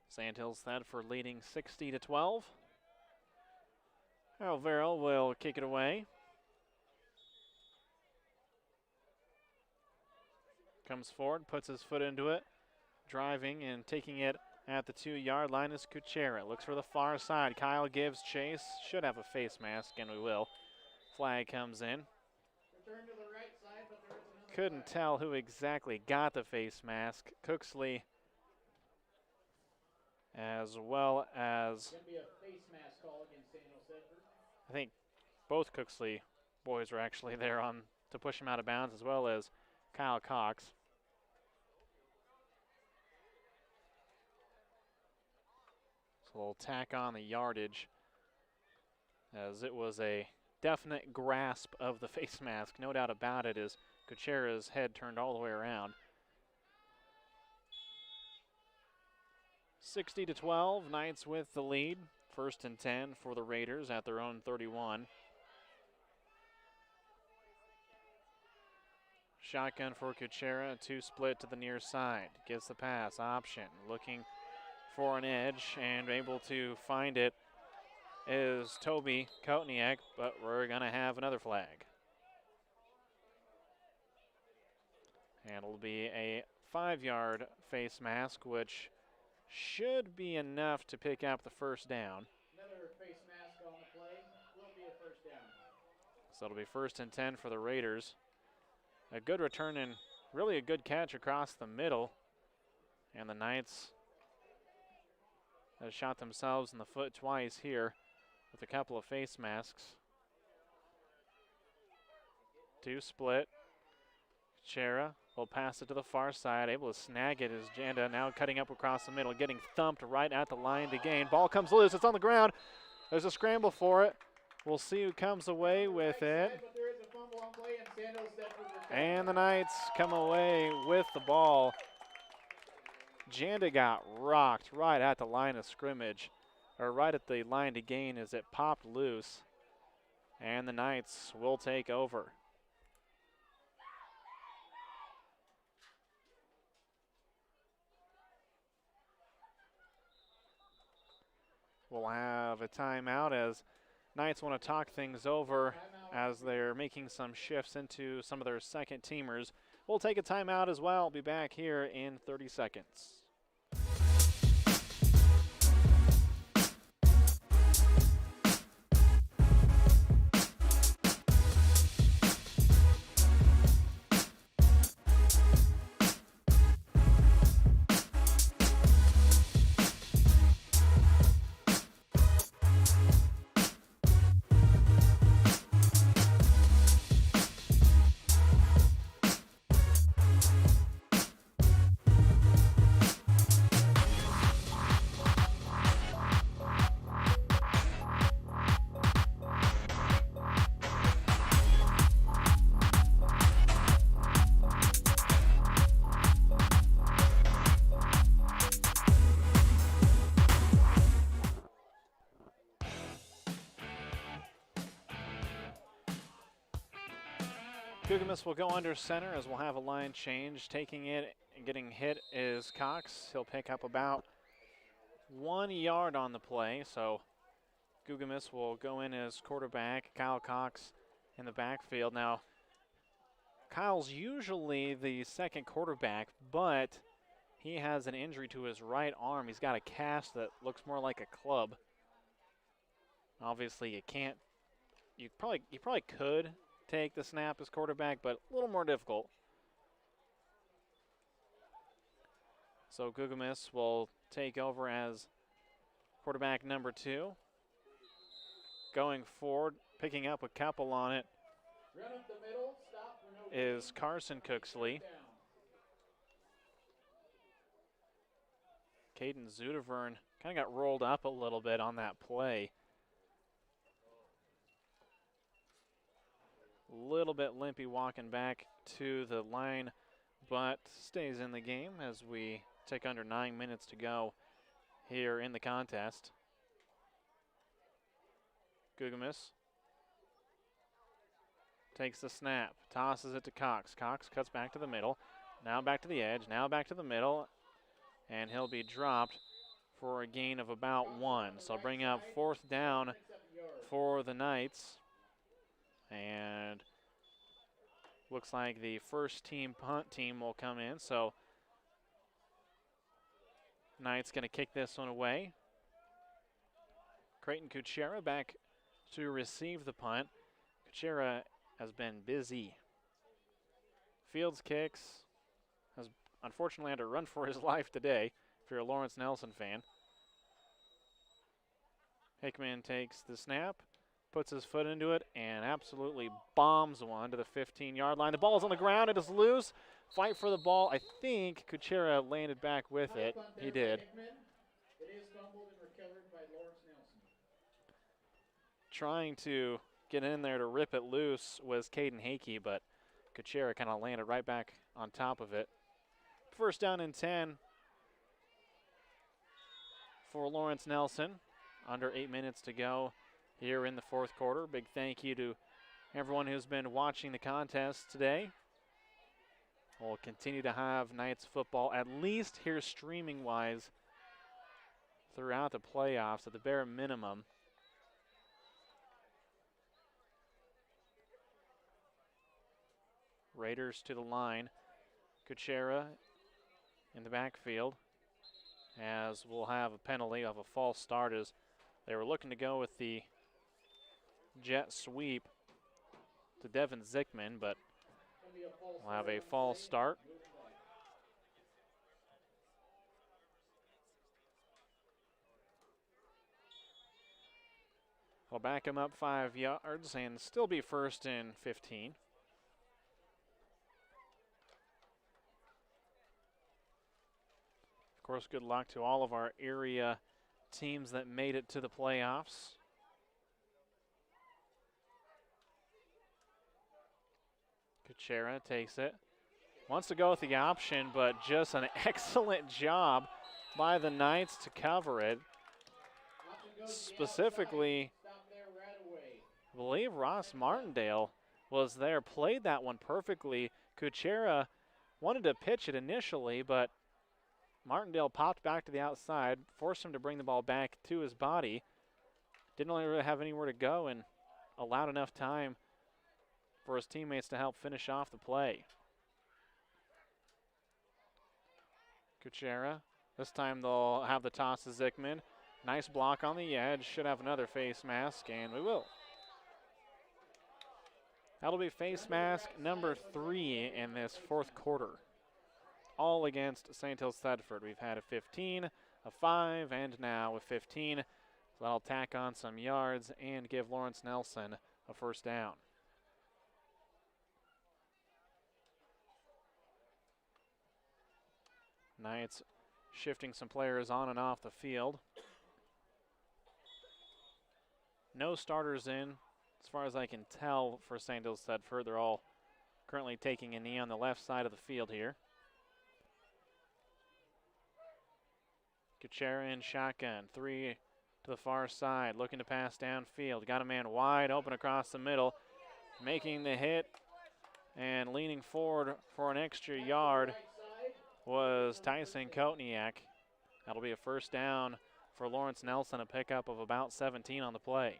Sandhills Thedford leading 60-12. Alvaro will kick it away. Comes forward, puts his foot into it, driving and taking it at the 2-yard line is Kuchera. Looks for the far side. Kyle gives chase. Should have a face mask, and we will. Flag comes in. Return to the right side, but there is another Couldn't flag. tell who exactly got the face mask. Cooksley, as well as, Going to be a face mask call against Sandhills Thedford. I think both Cooksley boys were actually there on to push him out of bounds, as well as Kyle Cox. So a little tack on the yardage, as it was a definite grasp of the face mask, no doubt about it, as Kuchera's head turned all the way around. 60-12, Knights with the lead. 1st and 10 for the Raiders at their own 31. Shotgun for Kuchera, 2 split to the near side. Gets the pass, option, looking for an edge, and able to find it is Toby Kotniak, but we're going to have another flag. And it'll be a 5-yard face mask, which should be enough to pick up the first down. Another face mask on the play. Will be a first down. So it'll be 1st and 10 for the Raiders. A good return and really a good catch across the middle. And the Knights have shot themselves in the foot twice here with a couple of face masks. 2 split. Chera will pass it to the far side, able to snag it as Janda now cutting up across the middle, getting thumped right at the line to gain. Ball comes loose, it's on the ground. There's a scramble for it. We'll see who comes away with it. But there is a fumble on play, and Sandhills Thedford recovers. And the Knights come away with the ball. Janda got rocked right at the line of scrimmage, or right at the line to gain as it popped loose. And the Knights will take over. We'll have a timeout as Knights want to talk things over as they're making some shifts into some of their second teamers. We'll take a timeout as well. Be back here in 30 seconds. Gugamus will go under center as we'll have a line change. Taking it and getting hit is Cox. He'll pick up about 1 yard on the play. So Gugamus will go in as quarterback. Kyle Cox in the backfield. Now, Kyle's usually the second quarterback, but he has an injury to his right arm. He's got a cast that looks more like a club. Obviously, you can't. You probably could take the snap as quarterback, but a little more difficult. So Gugamis will take over as quarterback number 2. Going forward, picking up a couple on it, Run up the middle, stop for no is gain. Carson Cooksley. Down. Caden Zudevern kind of got rolled up a little bit on that play. A little bit limpy walking back to the line, but stays in the game as we take under 9 minutes to go here in the contest. Gugamis takes the snap, tosses it to Cox. Cox cuts back to the middle, now back to the edge, now back to the middle, and he'll be dropped for a gain of about 1. So bring up 4th down for the Knights. And looks like the first team punt team will come in. So Knights going to kick this one away. Creighton Kuchera back to receive the punt. Kuchera has been busy. Fields kicks. Has unfortunately had to run for his life today if you're a Lawrence Nelson fan. Hickman takes the snap, puts his foot into it, and absolutely bombs one to the 15-yard line. The ball's on the ground. It is loose. Fight for the ball. I think Kuchera landed back with it. He did. It is fumbled and recovered by Lawrence Nelson. Trying to get in there to rip it loose was Caden Hakey, but Kuchera kind of landed right back on top of it. First down and 10 for Lawrence Nelson. Under 8 minutes to go here in the 4th quarter. Big thank you to everyone who's been watching the contest today. We'll continue to have Knights football, at least here streaming-wise, throughout the playoffs at the bare minimum. Raiders to the line. Kuchera in the backfield, as we'll have a penalty of a false start as they were looking to go with the jet sweep to Devin Zickman, but we'll have a false start. We'll back him up 5 yards and still be 1st and 15. Of course, good luck to all of our area teams that made it to the playoffs. Kuchera takes it. Wants to go with the option, but just an excellent job by the Knights to cover it. Specifically, I believe Ross Martindale was there, played that one perfectly. Kuchera wanted to pitch it initially, but Martindale popped back to the outside, forced him to bring the ball back to his body. Didn't really have anywhere to go and allowed enough time for his teammates to help finish off the play. Kuchera, this time they'll have the toss to Zickman. Nice block on the edge, should have another face mask, and we will. That'll be face mask number 3 in this 4th quarter. All against Sandhills Thedford. We've had a 15, a 5, and now a 15. So that'll tack on some yards and give Lawrence Nelson a 1st down. Knights shifting some players on and off the field. No starters in, as far as I can tell, for Sandhills Thedford. They're all currently taking a knee on the left side of the field here. Kuchera in shotgun, 3 to the far side, looking to pass downfield. Got a man wide open across the middle, making the hit and leaning forward for an extra yard was Tyson Kotniak. That'll be a 1st down for Lawrence Nelson, a pickup of about 17 on the play.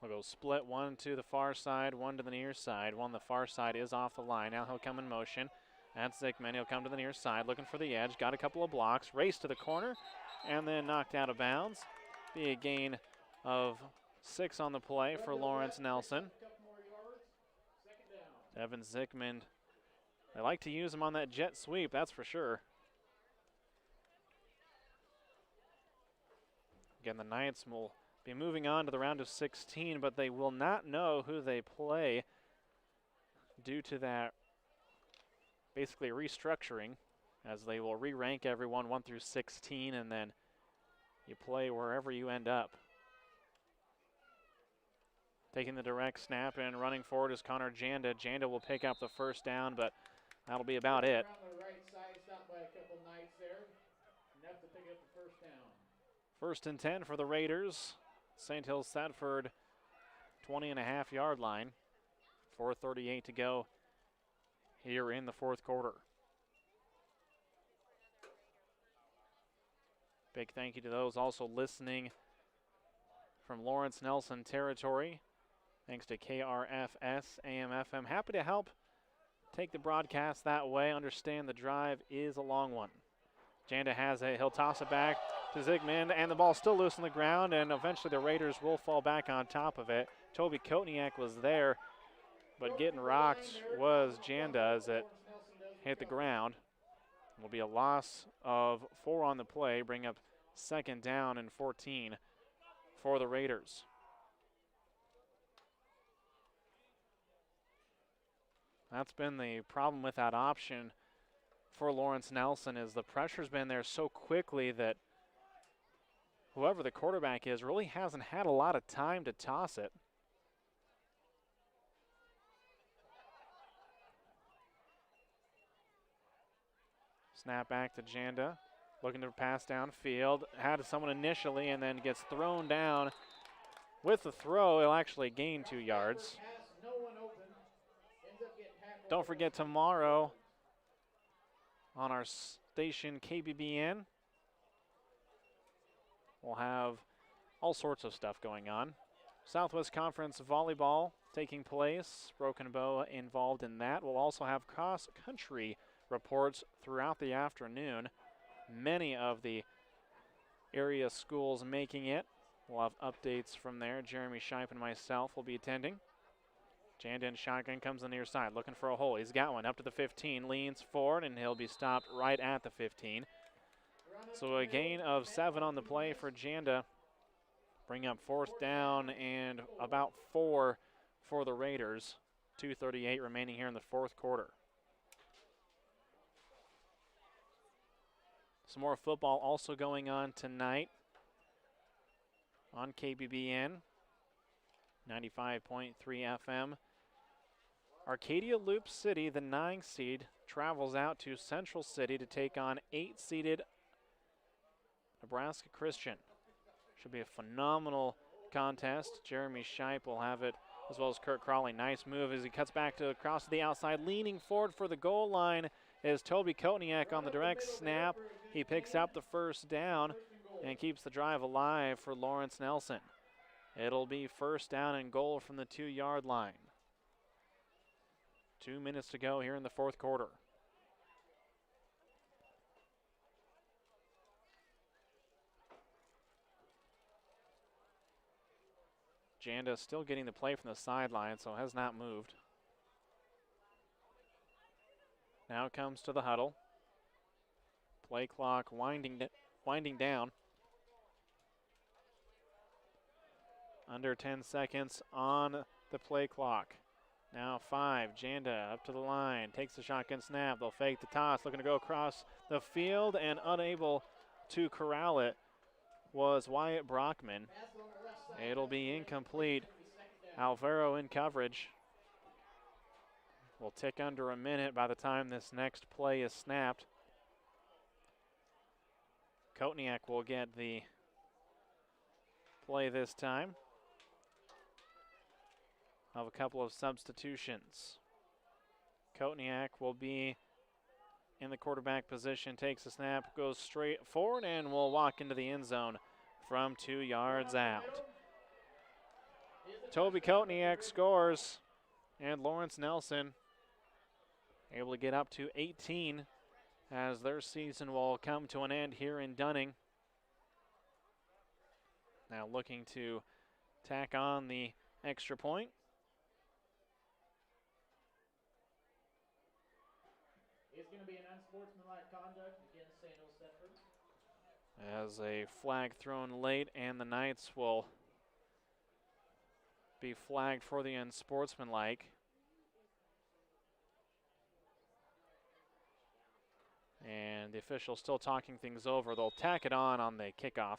We'll go split, 1 to the far side, 1 to the near side. 1 to the far side is off the line. Now he'll come in motion. That's Zickman. He'll come to the near side, looking for the edge. Got a couple of blocks. Race to the corner, and then knocked out of bounds. Be a gain of 6 on the play for Lawrence Nelson. Devin Zickman, they like to use him on that jet sweep, that's for sure. Again, the Knights will be moving on to the round of 16, but they will not know who they play due to that basically restructuring, as they will re-rank everyone 1 through 16, and then you play wherever you end up. Taking the direct snap and running forward is Connor Janda. Janda will pick up the first down, but that'll be about it. Around the right side, stopped by a couple Knights there. Enough to pick up the first down. 1st and 10 for the Raiders. Sandhills Thedford, 20.5-yard line. 4:38 to go here in the 4th quarter. Big thank you to those also listening from Lawrence Nelson territory. Thanks to KRFS, AM/FM. Happy to help take the broadcast that way. Understand the drive is a long one. Janda has it. He'll toss it back to Zigman, and the ball's still loose on the ground, and eventually the Raiders will fall back on top of it. Toby Kotniak was there, but getting rocked was Janda as it hit the ground. It will be a loss of 4 on the play, bring up 2nd down and 14 for the Raiders. That's been the problem with that option for Lawrence Nelson, is the pressure's been there so quickly that whoever the quarterback is really hasn't had a lot of time to toss it. Snap back to Janda, looking to pass downfield. Had someone initially and then gets thrown down. With the throw, he'll actually gain 2 yards. Don't forget tomorrow on our station KBBN, we'll have all sorts of stuff going on. Southwest Conference volleyball taking place. Broken Bow involved in that. We'll also have cross-country reports throughout the afternoon. Many of the area schools making it. We'll have updates from there. Jeremy Scheip and myself will be attending. Janda in shotgun, comes on the near side, looking for a hole. He's got one up to the 15, leans forward, and he'll be stopped right at the 15. So a gain of 7 on the play for Janda. Bring up 4th down and about 4 for the Raiders. 2:38 remaining here in the 4th quarter. Some more football also going on tonight on KBBN 95.3 FM. Arcadia Loop City, the 9 seed, travels out to Central City to take on 8-seeded Nebraska Christian. Should be a phenomenal contest. Jeremy Scheip will have it, as well as Kurt Crawley. Nice move as he cuts back to across the outside. Leaning forward for the goal line is Toby Kotniak on the direct snap. He picks up the first down and keeps the drive alive for Lawrence Nelson. It'll be 1st down and goal from the 2-yard line. 2 minutes to go here in the 4th quarter. Janda still getting the play from the sideline, so has not moved. Now comes to the huddle. Play clock winding down. Under 10 seconds on the play clock. Now 5, Janda up to the line, takes the shotgun snap. They'll fake the toss, looking to go across the field, and unable to corral it was Wyatt Brockman. It'll be incomplete. Alvaro in coverage. Will tick under a minute by the time this next play is snapped. Kotniak will get the play this time. Have a couple of substitutions. Kotniak will be in the quarterback position, takes the snap, goes straight forward, and will walk into the end zone from 2 yards out. Toby Kotniak scores, and Lawrence Nelson able to get up to 18 as their season will come to an end here in Dunning. Now looking to tack on the extra point. It's going to be an unsportsmanlike conduct against Sandhills Thedford. As a flag thrown late, and the Knights will be flagged for the unsportsmanlike. And the official still talking things over. They'll tack it on the kickoff.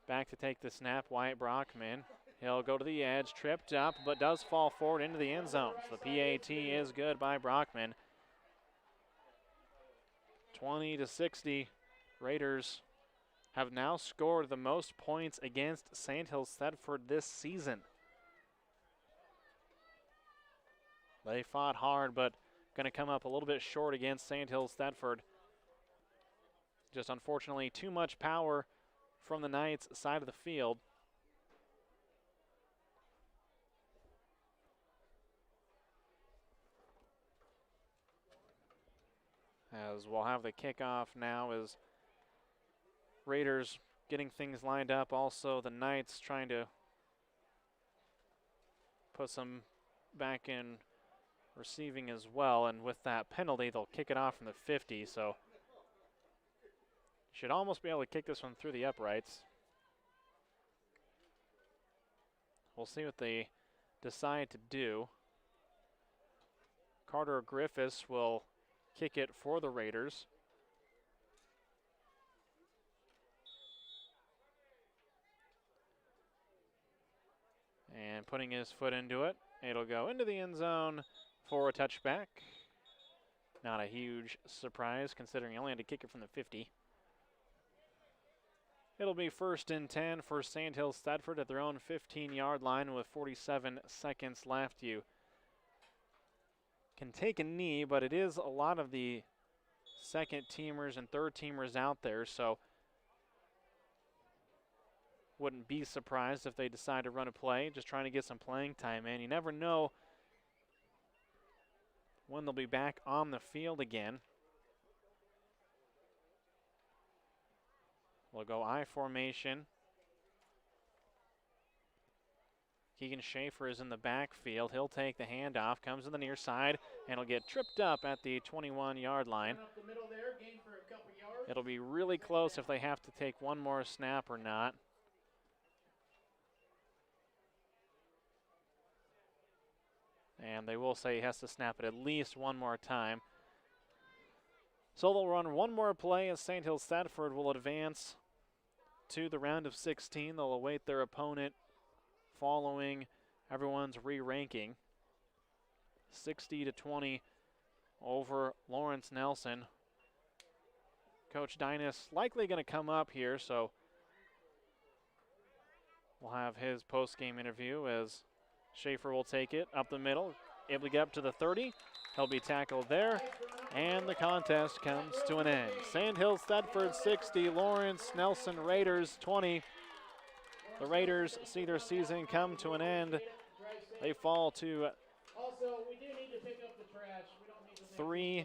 Back to take the snap, Wyatt Brockman. He'll go to the edge, tripped up, but does fall forward into the end zone. So the PAT is good by Brockman. 20-60, Raiders have now scored the most points against Sandhills Thedford this season. They fought hard, but going to come up a little bit short against Sandhills Thedford. Just unfortunately too much power from the Knights' side of the field. As we'll have the kickoff now as Raiders getting things lined up. Also the Knights trying to put some back in receiving as well, and with that penalty they'll kick it off from the 50, so should almost be able to kick this one through the uprights. We'll see what they decide to do. Carter Griffiths will kick it for the Raiders. And putting his foot into it, it'll go into the end zone for a touchback. Not a huge surprise considering he only had to kick it from the 50. It'll be 1st and 10 for Sandhills Thedford at their own 15-yard line with 47 seconds left. You can take a knee, but it is a lot of the second teamers and third teamers out there, so wouldn't be surprised if they decide to run a play, just trying to get some playing time in. You never know when they'll be back on the field again. We'll go I formation. Keegan Schaefer is in the backfield. He'll take the handoff, comes to the near side, and he'll get tripped up at the 21-yard line. Up the middle there, gain for a couple yards. It'll be really close if they have to take one more snap or not. And they will say he has to snap it at least one more time. So they'll run one more play as Sandhills Thedford will advance to the round of 16. They'll await their opponent following everyone's re-ranking. 60-20 over Lawrence Nelson. Coach Dynas likely going to come up here, so we'll have his post-game interview as Schaefer will take it up the middle, able to get up to the 30. He'll be tackled there, and the contest comes to an end. Sandhills Thedford 60, Lawrence Nelson Raiders 20. The Raiders see their season come to an end. They fall to Also, we do need to pick up the trash. We don't need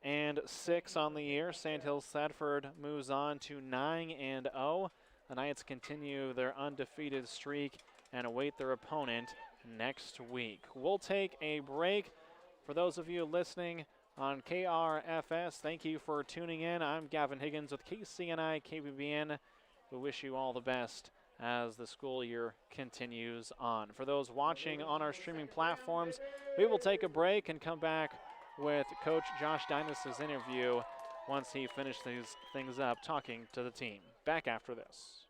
to 3-6 on the year. Sandhills Thedford moves on to 9-0. The Knights continue their undefeated streak and await their opponent next week. We'll take a break. For those of you listening on KRFS, thank you for tuning in. I'm Gavin Higgins with KCNI KBBN. We wish you all the best as the school year continues on. For those watching on our streaming platforms, we will take a break and come back with Coach Josh Dynas' interview once he finishes things up talking to the team. Back after this.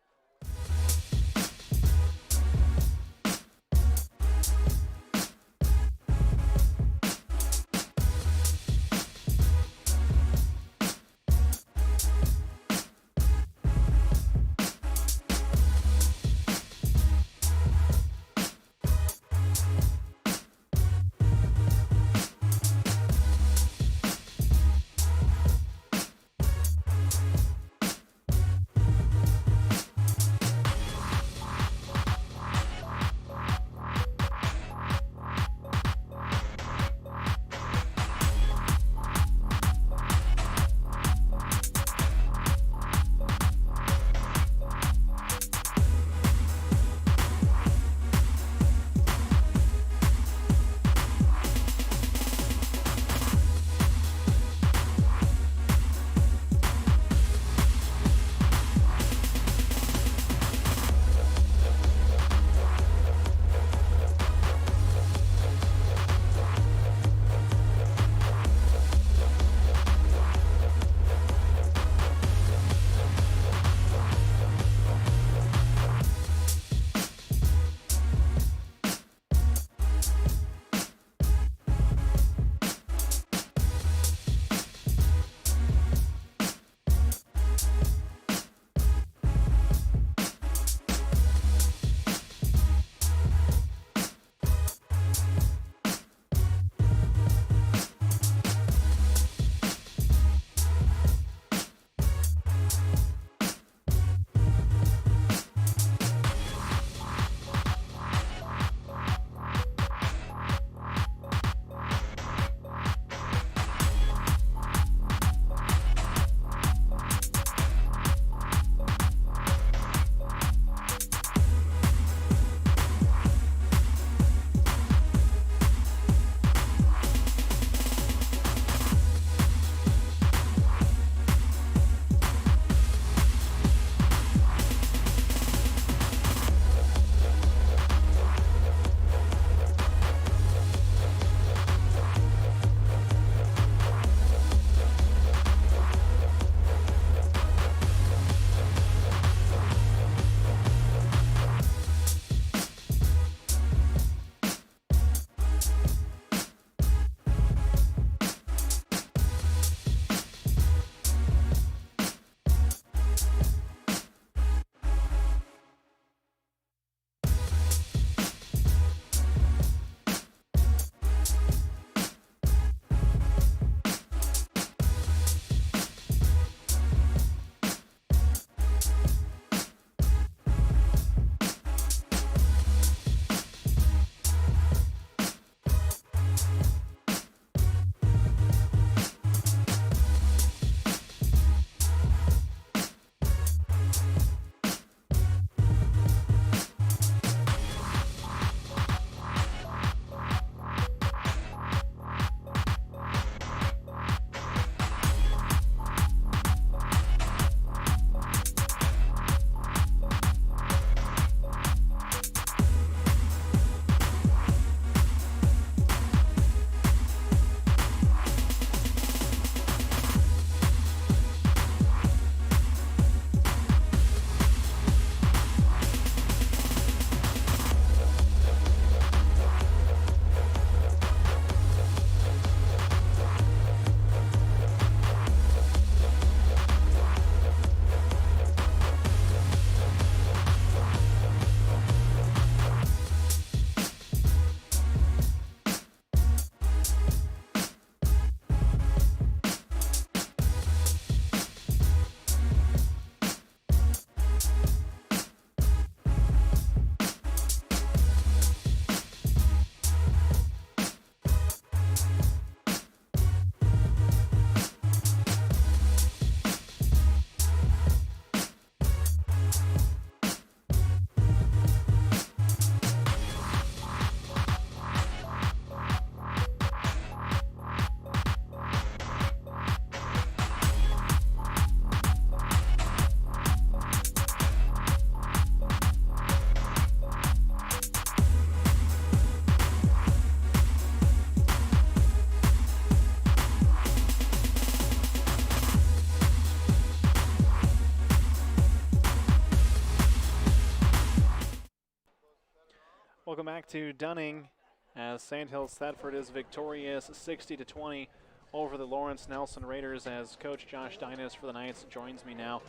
Welcome back to Dunning as Sandhills Thedford is victorious 60-20 over the Lawrence Nelson Raiders as Coach Josh Dynas for the Knights joins me now.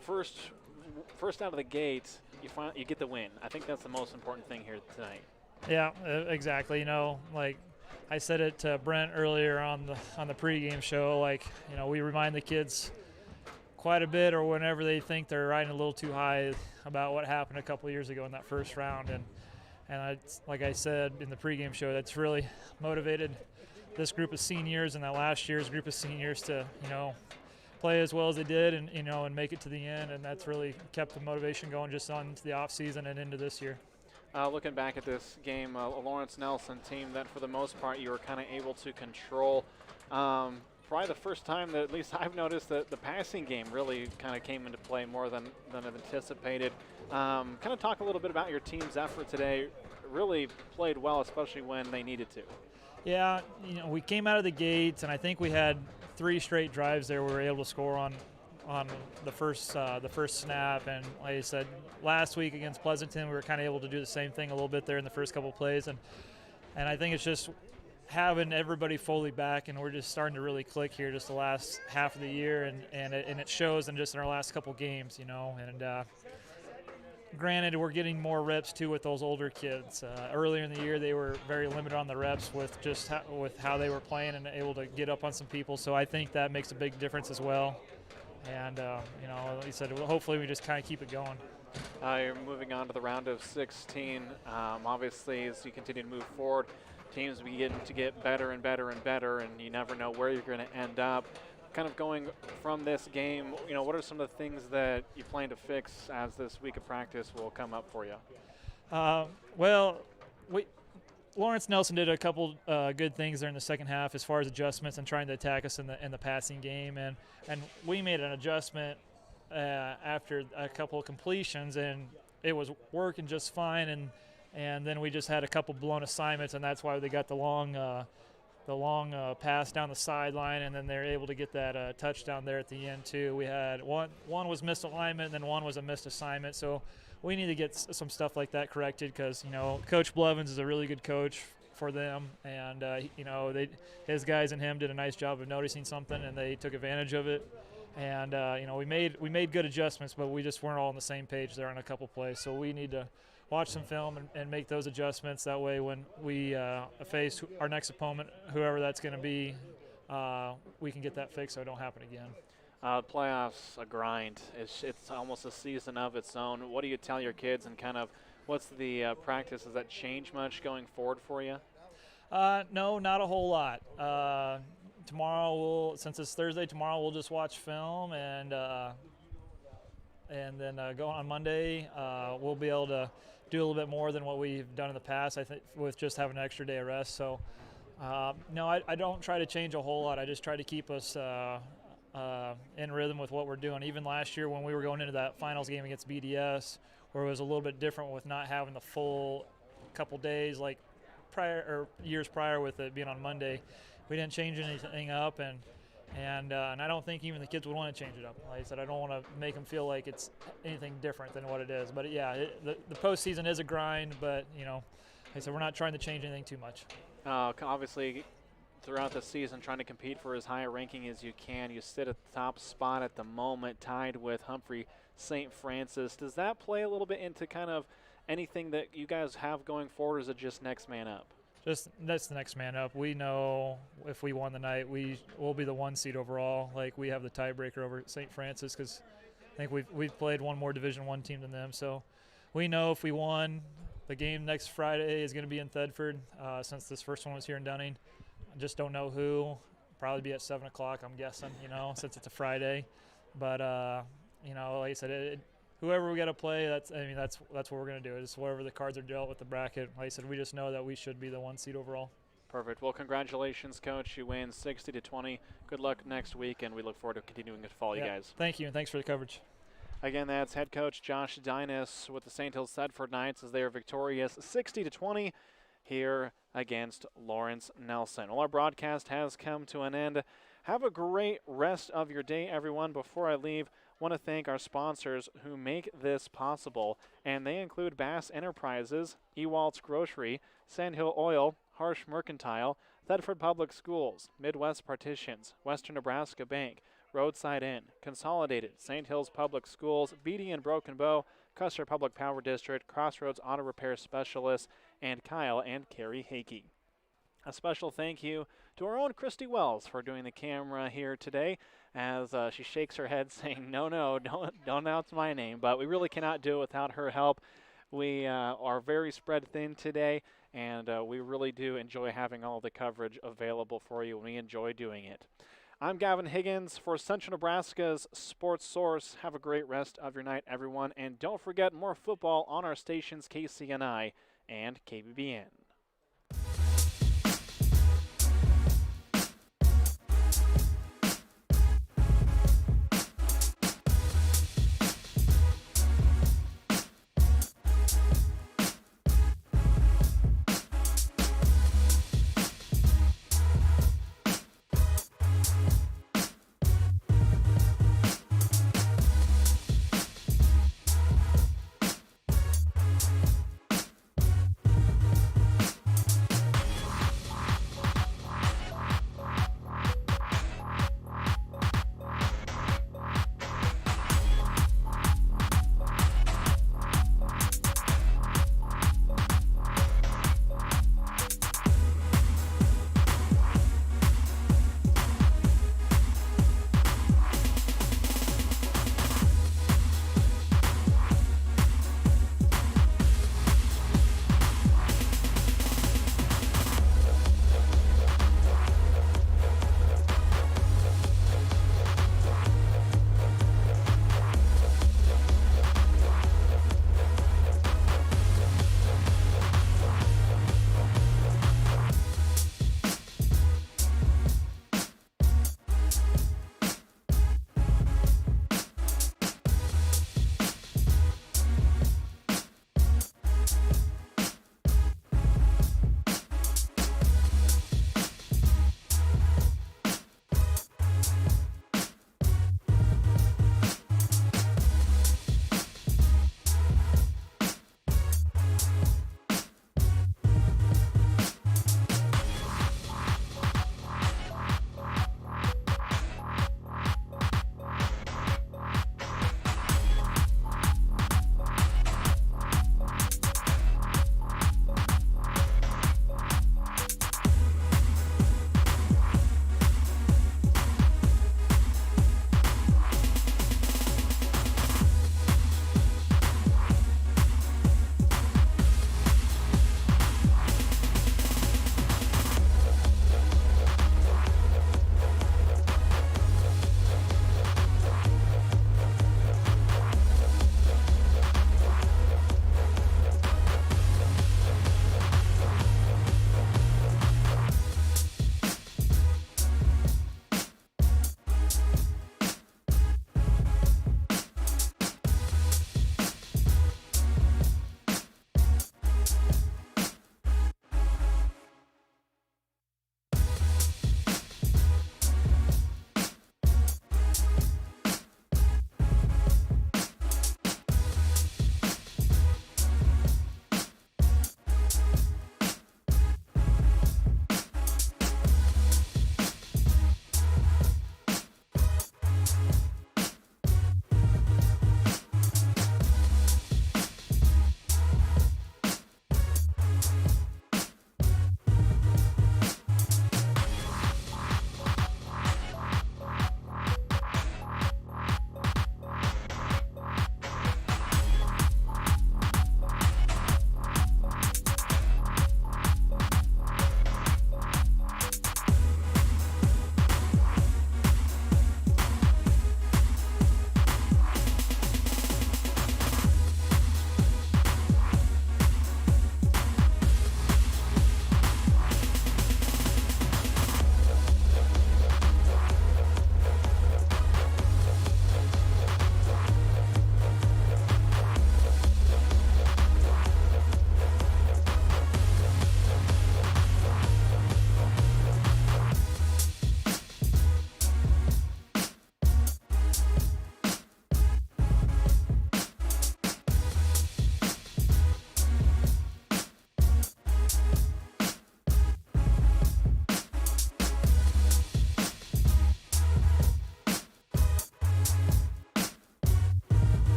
First out of the gate, you get the win. I think that's the most important thing here tonight. Yeah, exactly. You know, like I said it to Brent earlier on the pregame show, like, you know, we remind the kids quite a bit or whenever they think they're riding a little too high about what happened a couple of years ago in that first round. And like I said in the pregame show, that's really motivated this group of seniors and that last year's group of seniors to, you know, play as well as they did and, you know, and make it to the end. And that's really kept the motivation going just on into the off season and into this year. Looking back at this game, a Lawrence Nelson team that for the most part you were kind of able to control. Probably the first time that at least I've noticed that the passing game really kind of came into play more than I've anticipated. Kind of talk a little bit about your team's effort today. Really played well, especially when they needed to. Yeah, you know, we came out of the gates, and I think we had 3 straight drives there we were able to score on the first snap. And like I said, last week against Pleasanton, we were kind of able to do the same thing a little bit there in the first couple of plays. And I think it's just having everybody fully back, and we're just starting to really click here just the last half of the year, and it shows in just in our last couple games, you know. And granted, we're getting more reps too with those older kids. Earlier in the year, they were very limited on the reps with just with how they were playing and able to get up on some people. So I think that makes a big difference as well. And you know, like you said, hopefully we just kind of keep it going. You're moving on to the round of 16. Obviously, as you continue to move forward, teams begin to get better and better and better, and you never know where you're going to end up. Kind of going from this game, you know, what are some of the things that you plan to fix as this week of practice will come up for you? Well, Lawrence Nelson did a couple good things there in the second half as far as adjustments and trying to attack us in the passing game, and we made an adjustment after a couple of completions, and it was working just fine, and then we just had a couple blown assignments, and that's why they got the long pass down the sideline, and then they're able to get that touchdown there at the end too. We had one was missed alignment, and then one was a missed assignment. So we need to get some stuff like that corrected because, you know, Coach Blevins is a really good coach for them, and you know, his guys and him did a nice job of noticing something, and they took advantage of it. And you know, we made good adjustments, but we just weren't all on the same page there on a couple plays. So we need to watch some film and make those adjustments. That way when we face our next opponent, whoever that's going to be, we can get that fixed so it don't happen again. Playoffs, a grind. It's almost a season of its own. What do you tell your kids, and kind of what's the practice? Does that change much going forward for you? No, not a whole lot. Tomorrow, since it's Thursday, tomorrow we'll just watch film, and then go on Monday. We'll be able to do a little bit more than what we've done in the past, I think, with just having an extra day of rest. So, no, I don't try to change a whole lot. I just try to keep us in rhythm with what we're doing. Even last year when we were going into that finals game against BDS, where it was a little bit different with not having the full couple days like years prior with it being on Monday, we didn't change anything up, and I don't think even the kids would want to change it up. Like I said, I don't want to make them feel like it's anything different than what it is. But yeah, the postseason is a grind, but you know, like I said, we're not trying to change anything too much. Obviously, throughout the season, trying to compete for as high a ranking as you can. You sit at the top spot at the moment, tied with Humphrey St. Francis. Does that play a little bit into kind of anything that you guys have going forward, or is it just next man up? That's the next man up. We know if we won the night, we'll be the 1 seed overall. Like, we have the tiebreaker over St. Francis because I think we've played one more Division I team than them. So we know if we won, the game next Friday is going to be in Thedford. Since this first one was here in Dunning, I just don't know who. Probably be at 7 o'clock, I'm guessing. You know, since it's a Friday. But you know, like I said, whoever we got to play, that's what we're going to do. It's whatever the cards are dealt with the bracket. Like I said, we just know that we should be the 1 seed overall. Perfect. Well, congratulations, Coach. You win 60-20. Good luck next week, and we look forward to continuing to follow you guys. Thank you, and thanks for the coverage. Again, that's head coach Josh Dynas with the Sandhills Thedford Knights as they are victorious 60-20 here against Lawrence Nelson. Well, our broadcast has come to an end. Have a great rest of your day, everyone. Before I leave, Want to thank our sponsors who make this possible, and they include Bass Enterprises, Ewalt's Grocery, Sandhill Oil, Harsh Mercantile, Thedford Public Schools, Midwest Partitions, Western Nebraska Bank, Roadside Inn, Consolidated, Sandhills Public Schools, Beatty and Broken Bow, Custer Public Power District, Crossroads Auto Repair Specialists, and Kyle and Carrie Hakey. A special thank you to our own Christy Wells for doing the camera here today, as she shakes her head saying, no, don't announce my name, but we really cannot do it without her help. We are very spread thin today, and we really do enjoy having all the coverage available for you, and we enjoy doing it. I'm Gavin Higgins for Central Nebraska's Sports Source. Have a great rest of your night, everyone, and don't forget more football on our stations KCNI and KBBN.